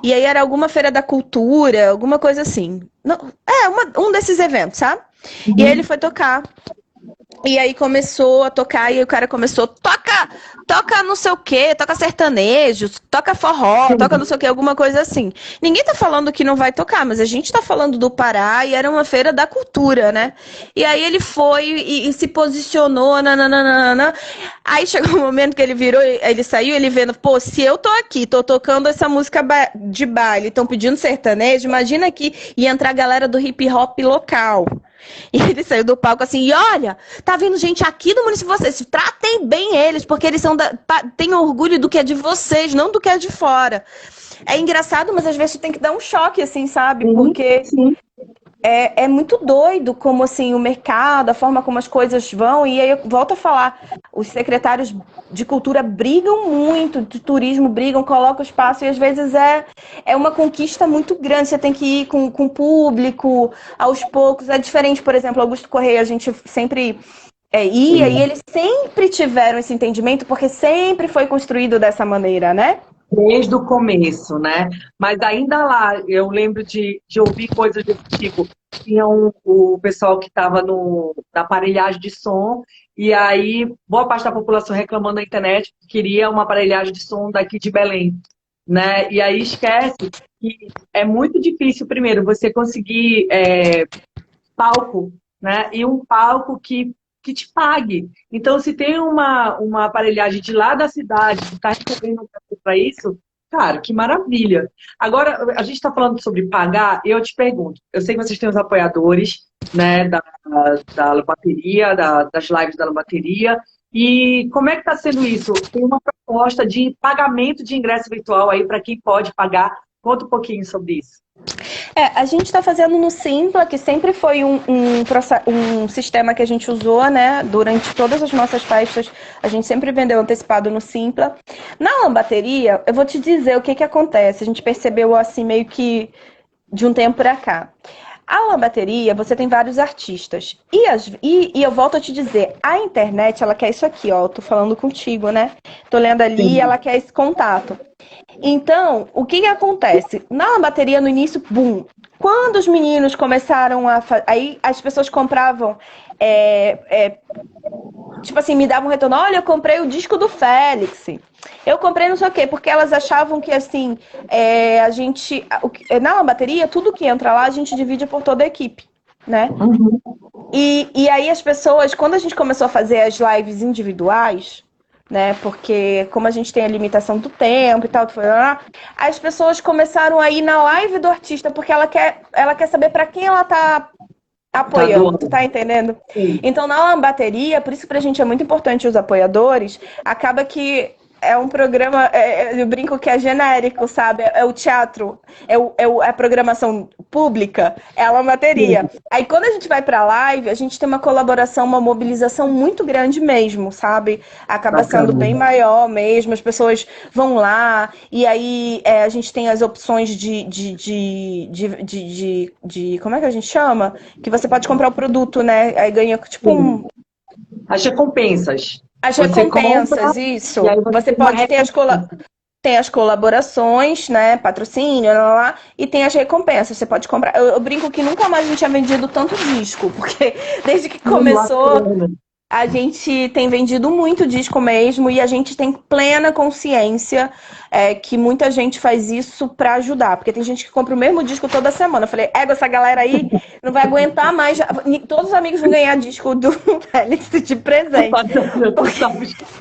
E aí era alguma feira da cultura, alguma coisa assim. Não, um desses eventos, sabe? E aí ele foi tocar. E aí começou a tocar, e aí o cara começou, toca não sei o quê, toca sertanejo, toca forró, toca não sei o quê, alguma coisa assim. Ninguém tá falando que não vai tocar, mas a gente tá falando do Pará, e era uma feira da cultura, né? E aí ele foi e se posicionou, nananana. Aí chegou um momento que ele virou, ele saiu, ele vendo, pô, se eu tô aqui, tô tocando essa música de baile, estão pedindo sertanejo, imagina que ia entrar a galera do hip hop local. E ele saiu do palco assim, e olha, tá vindo gente aqui do município de vocês, tratem bem eles, porque eles têm orgulho do que é de vocês, não do que é de fora. É engraçado, mas às vezes tu tem que dar um choque, assim, sabe? Porque é muito doido como, assim, o mercado, a forma como as coisas vão, e aí eu volto a falar, os secretários de cultura brigam muito, de turismo brigam, colocam espaço, e às vezes é uma conquista muito grande, você tem que ir com o público, aos poucos, é diferente, por exemplo, Augusto Correia, a gente sempre ia, e eles sempre tiveram esse entendimento, porque sempre foi construído dessa maneira, né? Desde o começo, né? Mas ainda lá, eu lembro de ouvir coisas desse tipo. Tinha o pessoal que estava na aparelhagem de som, e aí boa parte da população reclamando na internet que queria uma aparelhagem de som daqui de Belém, né? E aí esquece que é muito difícil, primeiro, você conseguir palco, né? E um palco que te pague. Então, se tem uma aparelhagem de lá da cidade que está recebendo para isso, cara, que maravilha. Agora, a gente está falando sobre pagar, eu te pergunto, eu sei que vocês têm os apoiadores, né, da bateria, das lives da bateria, e como é que está sendo isso? Tem uma proposta de pagamento de ingresso virtual aí para quem pode pagar. Conta um pouquinho sobre isso. A gente está fazendo no Simpla, que sempre foi um sistema que a gente usou, né? Durante todas as nossas festas, a gente sempre vendeu antecipado no Simpla. Na lambateria, eu vou te dizer o que acontece. A gente percebeu assim, meio que de um tempo para cá. A lambateria, você tem vários artistas. E eu volto a te dizer, a internet, ela quer isso aqui, ó. Eu tô falando contigo, né? Tô lendo ali, ela quer esse contato. Então, o que acontece? Na lambateria, no início, boom. Quando os meninos começaram aí as pessoas compravam, tipo assim, me davam um retorno. Olha, eu comprei o disco do Félix. Eu comprei não sei o quê, porque elas achavam que, assim, na lambateria, tudo que entra lá, a gente divide por toda a equipe, né? Uhum. E aí as pessoas, quando a gente começou a fazer as lives individuais, né? Porque como a gente tem a limitação do tempo e tal, as pessoas começaram a ir na live do artista, porque ela quer saber para quem ela tá apoiando, tu tá entendendo? Sim. Então, na lambateria, por isso que pra gente é muito importante os apoiadores, acaba que é um programa, eu brinco que é genérico, sabe? É o teatro, a programação pública, é a lambateria. Aí, quando a gente vai pra live, a gente tem uma colaboração, uma mobilização muito grande mesmo, sabe? Acaba sendo bem maior mesmo, as pessoas vão lá, e aí a gente tem as opções de como é que a gente chama? Que você pode comprar o produto, né? Aí ganha, tipo, As recompensas. as Você recompensas, compra, isso. e aí Você tem uma pode ter tem as colaborações, né? Patrocínio, lá, e tem as recompensas. Você pode comprar. Eu brinco que nunca mais a gente tinha vendido tanto disco, porque desde que começou, a gente tem vendido muito disco mesmo, e a gente tem plena consciência que muita gente faz isso pra ajudar, porque tem gente que compra o mesmo disco toda semana. Eu falei, essa galera aí não vai aguentar mais. Todos os amigos vão ganhar disco do Félix de presente.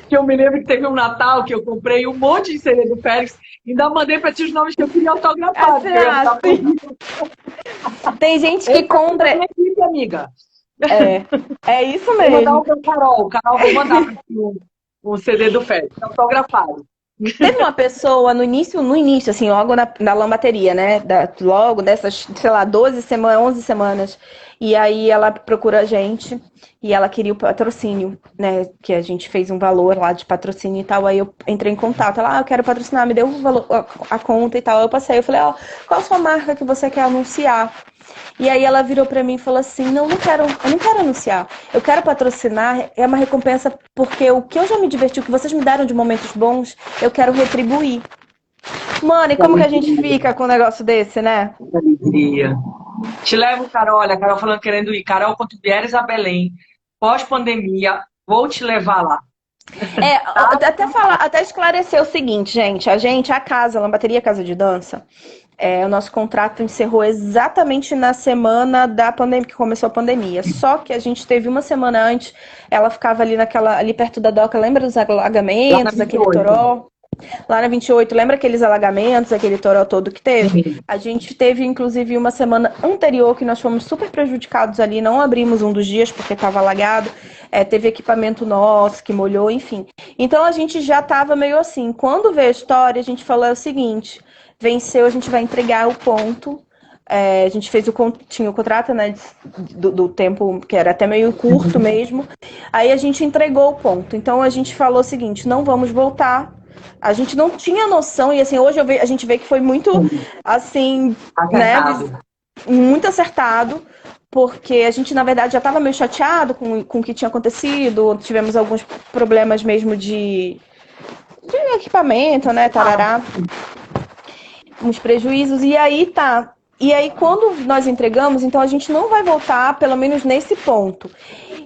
Eu me lembro que teve um Natal que eu comprei um monte de CD do Félix, ainda mandei pra ti os nomes que eu queria autografar. Tem gente que compra. Equipe, amiga. É isso Vou mesmo. mandar pra Carol. Carol, vou mandar pra ti um CD do Félix, autografado. Teve uma pessoa no início, assim, logo na lambateria, né? Logo dessas, sei lá, 12 semanas, 11 semanas. E aí ela procura a gente e ela queria o patrocínio, né? Que a gente fez um valor lá de patrocínio e tal. Aí eu entrei em contato. Ela, eu quero patrocinar, me deu o valor, a conta e tal. Eu passei, eu falei, qual a sua marca que você quer anunciar? E aí ela virou pra mim e falou assim, eu não quero anunciar, eu quero patrocinar, é uma recompensa porque o que eu já me diverti, o que vocês me deram de momentos bons, eu quero retribuir. Mano, e como que a gente fica com um negócio desse, né? Alegria. Te levo, Carol, olha, a Carol falando querendo ir. Carol, quando vieres a Belém, pós-pandemia, vou te levar lá. Até esclarecer o seguinte, gente, a casa, a Lambateria Casa de Dança, o nosso contrato encerrou exatamente na semana da pandemia, que começou a pandemia. Só que a gente teve uma semana antes, ela ficava ali perto da Doca, lembra dos alagamentos, aquele toró? Lá na 28, lembra aqueles alagamentos, aquele toró todo que teve? A gente teve, inclusive, uma semana anterior que nós fomos super prejudicados ali, não abrimos um dos dias porque estava alagado, teve equipamento nosso que molhou, enfim. Então a gente já estava meio assim. Quando veio a história, a gente falou o seguinte, venceu, a gente vai entregar o ponto. A gente tinha o contrato, né, do tempo que era até meio curto mesmo. Aí a gente entregou o ponto. Então a gente falou o seguinte, não vamos voltar. A gente não tinha noção, e assim, hoje a gente vê que foi muito, assim, acertado. Né, muito acertado, porque a gente, na verdade, já estava meio chateado com o que tinha acontecido, tivemos alguns problemas mesmo de equipamento, né, tarará, uns prejuízos, e aí tá. E aí, quando nós entregamos, então a gente não vai voltar, pelo menos nesse ponto.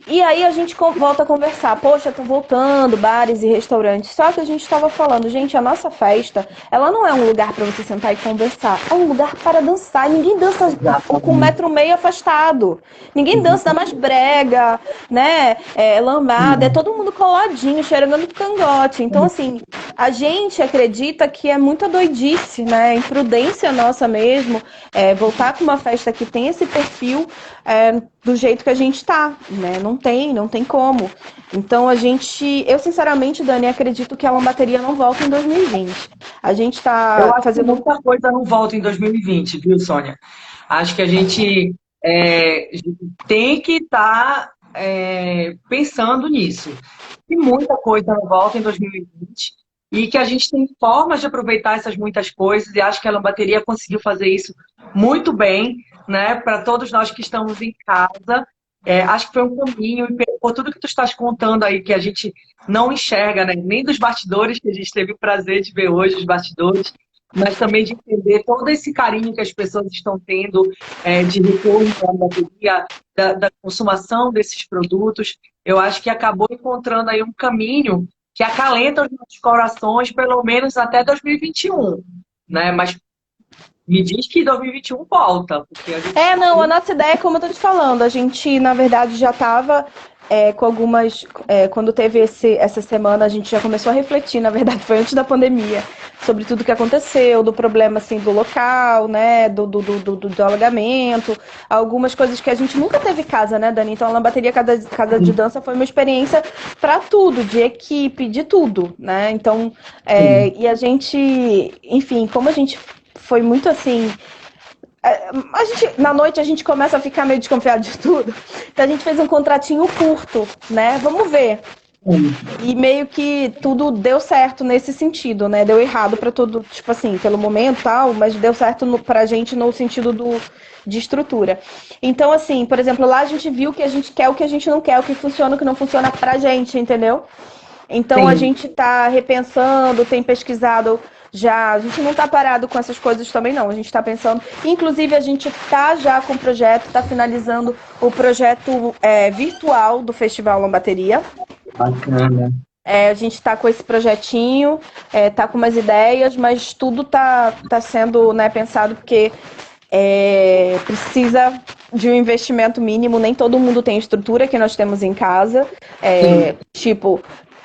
E aí a gente volta a conversar. Poxa, estão voltando bares e restaurantes. Só que a gente estava falando, gente, a nossa festa, ela não é um lugar para você sentar e conversar. É um lugar para dançar. Ninguém dança com 1,5 m afastado. Ninguém dança da mais brega, né? Lambada. É todo mundo coladinho, cheirando cangote. Então, assim, a gente acredita que é muita doidice, né? Imprudência nossa mesmo. Voltar com uma festa que tem esse perfil do jeito que a gente tá, né? Não tem como. Então eu sinceramente, Dani, acredito que a lambateria não volta em 2020. A gente tá fazendo muita coisa não volta em 2020, viu, Sônia? Acho que a gente tem que estar pensando nisso. E muita coisa volta em 2020 e que a gente tem formas de aproveitar essas muitas coisas e acho que a Lambateria conseguiu fazer isso muito bem, né? Para todos nós que estamos em casa. Acho que foi um caminho, e por tudo que tu estás contando aí, que a gente não enxerga, né? Nem dos bastidores, que a gente teve o prazer de ver hoje, os bastidores, mas também de entender todo esse carinho que as pessoas estão tendo de retorno à bateria, da consumação desses produtos. Eu acho que acabou encontrando aí um caminho que acalenta os nossos corações, pelo menos até 2021, né? Mas me diz que 2021 volta, porque a gente... Não, a nossa ideia, como eu tô te falando, a gente, na verdade, já estava com algumas... quando teve essa semana, a gente já começou a refletir, na verdade, foi antes da pandemia, sobre tudo que aconteceu, do problema, assim, do local, né, do alagamento, algumas coisas que a gente nunca teve casa, né, Dani? Então, a Lambateria Casa de Dança foi uma experiência para tudo, de equipe, de tudo, né? Então, e a gente, enfim, como a gente foi muito assim... na noite a gente começa a ficar meio desconfiado de tudo. Então a gente fez um contratinho curto, né? Vamos ver. E meio que tudo deu certo nesse sentido, né? Deu errado pra todo, tipo assim, pelo momento tal, mas deu certo pra gente no sentido de estrutura. Então, assim, por exemplo, lá a gente viu o que a gente quer, o que a gente não quer, o que funciona, o que não funciona pra gente, entendeu? Então a gente tá repensando, tem pesquisado já, a gente não tá parado com essas coisas também não, a gente tá pensando, inclusive a gente tá já com o projeto, tá finalizando o projeto virtual do Festival Lambateria. Bacana. A gente tá com esse projetinho, tá com umas ideias, mas tudo tá sendo, né, pensado porque precisa de um investimento mínimo, nem todo mundo tem a estrutura que nós temos em casa, tipo...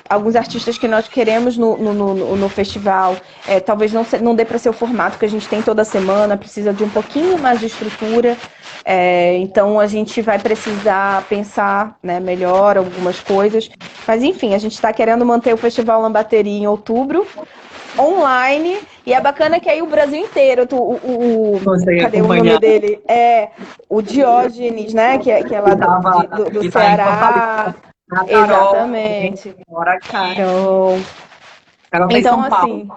Alguns artistas que nós queremos no festival, talvez não dê para ser o formato que a gente tem toda semana, precisa de um pouquinho mais de estrutura, então a gente vai precisar pensar, né, melhor algumas coisas. Mas enfim, a gente está querendo manter o Festival Lambateria em outubro, online, e é bacana que aí o Brasil inteiro, cadê o nome dele? O Diógenes, né, que é lá do Ceará. Exatamente. Carol. Então, assim,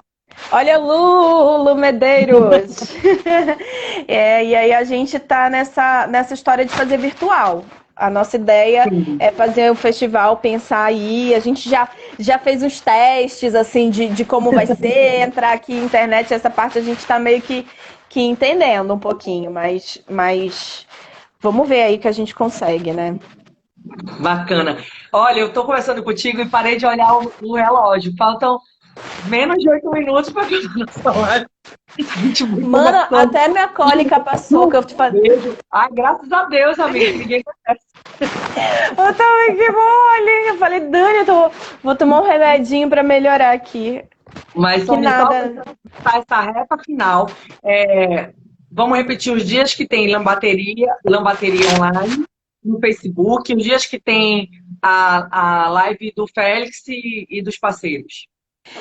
olha, Lulu Medeiros. E aí a gente tá nessa história de fazer virtual. A nossa ideia é fazer um festival, pensar aí. A gente já fez uns testes, assim, de como vai ser, entrar aqui na internet. Essa parte a gente tá meio que entendendo um pouquinho, mas vamos ver aí que a gente consegue, né? Bacana. Olha, eu tô conversando contigo e parei de olhar o relógio. Faltam menos de 8 minutos para acabar nossa live. Mano, até minha cólica passou, que eu te falei. Ai, graças a Deus, amiga. Ninguém conhece. Eu também que mole. Eu falei, Dani, vou tomar um remedinho para melhorar aqui. Mas que nada. Só essa reta final. Vamos repetir os dias que tem Lambateria online no Facebook, os dias que tem a live do Félix e dos parceiros.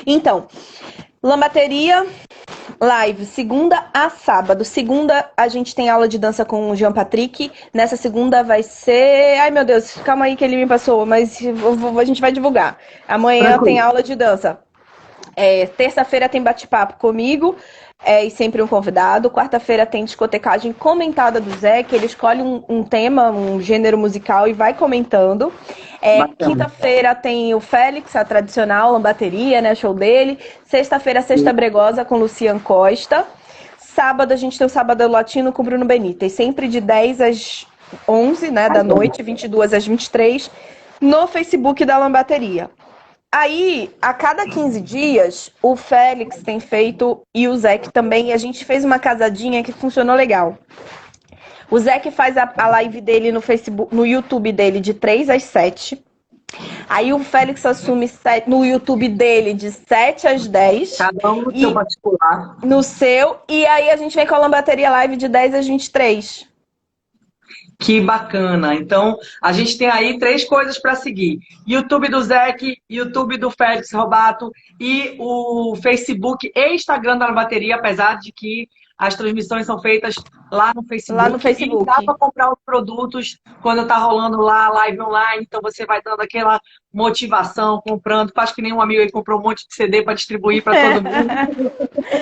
Então, Lambateria live, segunda a sábado. Segunda a gente tem aula de dança com o Jean Patrick. Nessa segunda vai ser... Ai, meu Deus, calma aí que ele me passou, mas a gente vai divulgar. Amanhã tem aula de dança. Terça-feira tem bate-papo comigo. E sempre um convidado. Quarta-feira tem discotecagem comentada do Zé, que ele escolhe um tema, um gênero musical e vai comentando. Quinta-feira tem o Félix, a tradicional lambateria, né, show dele. Sexta-feira, Sexta Bregosa com Lucian Costa. Sábado a gente tem o Sábado Latino com Bruno Benítez, sempre de 10 às 11, né, da noite, 22 às 23, no Facebook da Lambateria. Aí, a cada 15 dias, o Félix tem feito, e o Zé também, e a gente fez uma casadinha que funcionou legal. O Zé faz a live dele no Facebook, no YouTube dele de 3 às 7. Aí o Félix assume no YouTube dele de 7 às 10. Cada um no seu particular. No seu, e aí a gente vem com a Lambateria Live de 10 às 23. Que bacana. Então, a gente tem aí 3 coisas para seguir. YouTube do Zec, YouTube do Félix Robato e o Facebook e Instagram da Lambateria, apesar de que as transmissões são feitas lá no Facebook. Lá no Facebook. E dá para comprar os produtos quando tá rolando lá a live online, então você vai dando aquela motivação, comprando. Faz que nem um amigo aí comprou um monte de CD para distribuir para todo mundo.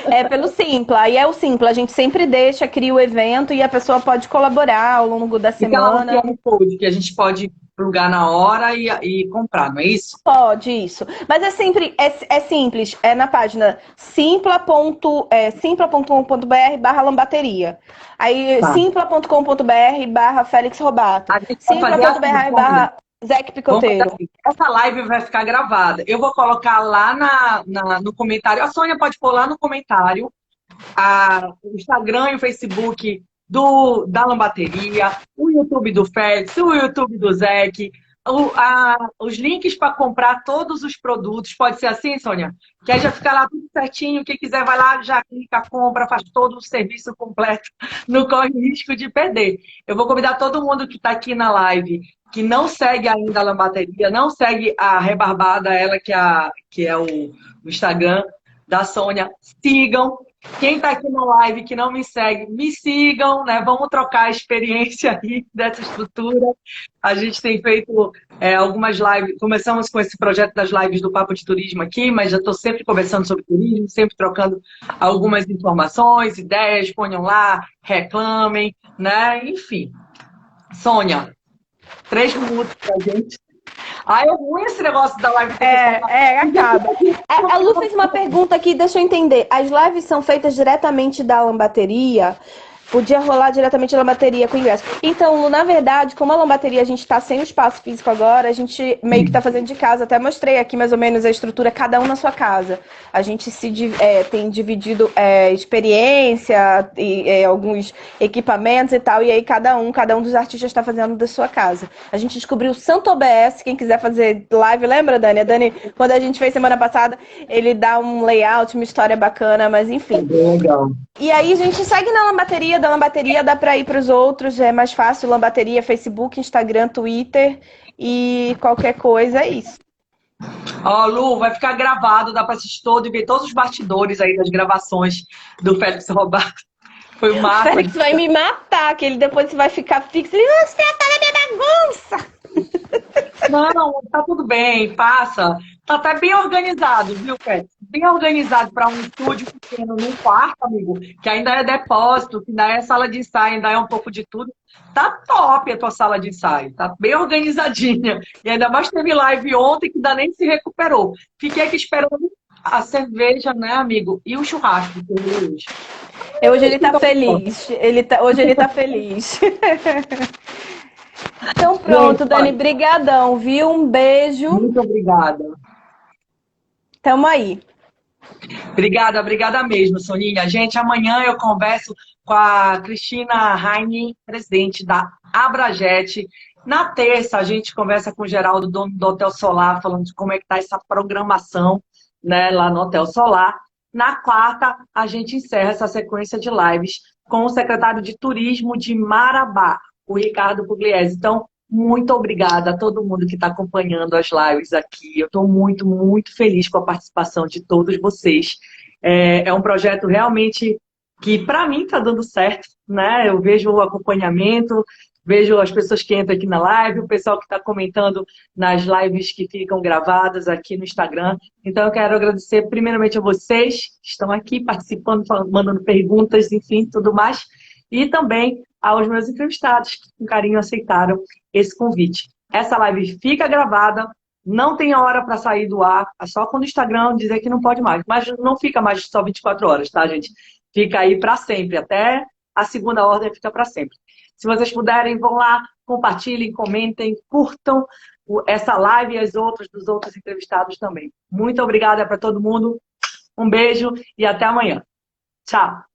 É pelo Simpla. Aí é o Simpla. A gente sempre deixa, cria o evento e a pessoa pode colaborar ao longo da semana. E tem um QR Code que a gente pode plugar na hora e comprar, não é isso? Pode, isso. Mas é simples. É na página simpla.com.br/lambateria. Aí Tá. simpla.com.br/Félix Robato. A gente vai fazer assim, simpla.br/Zec Picoteiro. assim, essa live vai ficar gravada. Eu vou colocar lá no comentário. A Sônia pode pôr lá no comentário o Instagram e o Facebook da Lambateria, o YouTube do Félix, o YouTube do Zec, os links para comprar todos os produtos. Pode ser assim, Sônia? Que aí já fica lá tudo certinho. Quem quiser vai lá, já clica, compra, faz todo o serviço completo. Não corre risco de perder. Eu vou convidar todo mundo que está aqui na live, que não segue ainda a Lambateria, não segue a Rebarbada, ela que é o Instagram da Sônia. Sigam. Quem está aqui na live que não me segue, me sigam, né? Vamos trocar a experiência aí dessa estrutura. A gente tem feito algumas lives, começamos com esse projeto das lives do Papo de Turismo aqui, mas já estou sempre conversando sobre turismo, sempre trocando algumas informações, ideias, ponham lá, reclamem, né? Enfim. Sônia, 3 minutos para a gente. É ruim esse negócio da live. Acaba. A Lu fez uma pergunta aqui, deixa eu entender. As lives são feitas diretamente da Lambateria? Podia rolar diretamente a Lambateria com ingresso. Então, Lu, na verdade, como a Lambateria a gente está sem o espaço físico agora, a gente meio que está fazendo de casa. Até mostrei aqui mais ou menos a estrutura, cada um na sua casa. A gente tem dividido experiência e alguns equipamentos e tal, e aí cada um dos artistas está fazendo da sua casa. A gente descobriu o Santo OBS, quem quiser fazer live, lembra, Dani? A Dani, quando a gente fez semana passada, ele dá um layout, uma história bacana, mas enfim. Legal. E aí a gente segue na Lambateria, da Lambateria dá para ir para os outros, é mais fácil, Lambateria, Facebook, Instagram, Twitter e qualquer coisa, é isso. Lu, vai ficar gravado, dá para assistir todo e ver todos os bastidores aí das gravações do Félix Robato. Foi o máximo. O Félix vai me matar, que ele depois vai ficar fixo. Você tá na minha bagunça! Não, tá tudo bem, passa. Tá até bem organizado, viu, Félix? Bem organizado para um estúdio pequeno, num quarto, amigo, que ainda é depósito, que ainda é sala de ensaio, ainda é um pouco de tudo. Tá top a tua sala de ensaio, tá bem organizadinha. E ainda mais teve live ontem que ainda nem se recuperou. Fiquei aqui esperando a cerveja, né, amigo? E o churrasco que eu vi hoje. Hoje ele tá feliz. Hoje ele tá feliz. Então pronto, Dani, brigadão, viu? Um beijo. Muito obrigada. Tamo aí. Obrigada mesmo, Soninha. Gente, amanhã eu converso com a Cristina Heine, presidente da Abrajet. Na terça, a gente conversa com o Geraldo, dono do Hotel Solar, falando de como é que está essa programação, né, lá no Hotel Solar. Na quarta, a gente encerra essa sequência de lives com o secretário de Turismo de Marabá, o Ricardo Pugliese. Então, muito obrigada a todo mundo que está acompanhando as lives aqui. Eu estou muito, muito feliz com a participação de todos vocês. É um projeto realmente que, para mim, está dando certo, né? Eu vejo o acompanhamento, vejo as pessoas que entram aqui na live, o pessoal que está comentando nas lives que ficam gravadas aqui no Instagram. Então, eu quero agradecer primeiramente a vocês que estão aqui participando, mandando perguntas, enfim, tudo mais. E também aos meus entrevistados que com carinho aceitaram esse convite. Essa live fica gravada, não tem hora para sair do ar, é só quando o Instagram dizer que não pode mais. Mas não fica mais só 24 horas, tá, gente? Fica aí para sempre, até a segunda ordem fica para sempre. Se vocês puderem, vão lá, compartilhem, comentem, curtam essa live e as outras dos outros entrevistados também. Muito obrigada para todo mundo, um beijo e até amanhã. Tchau!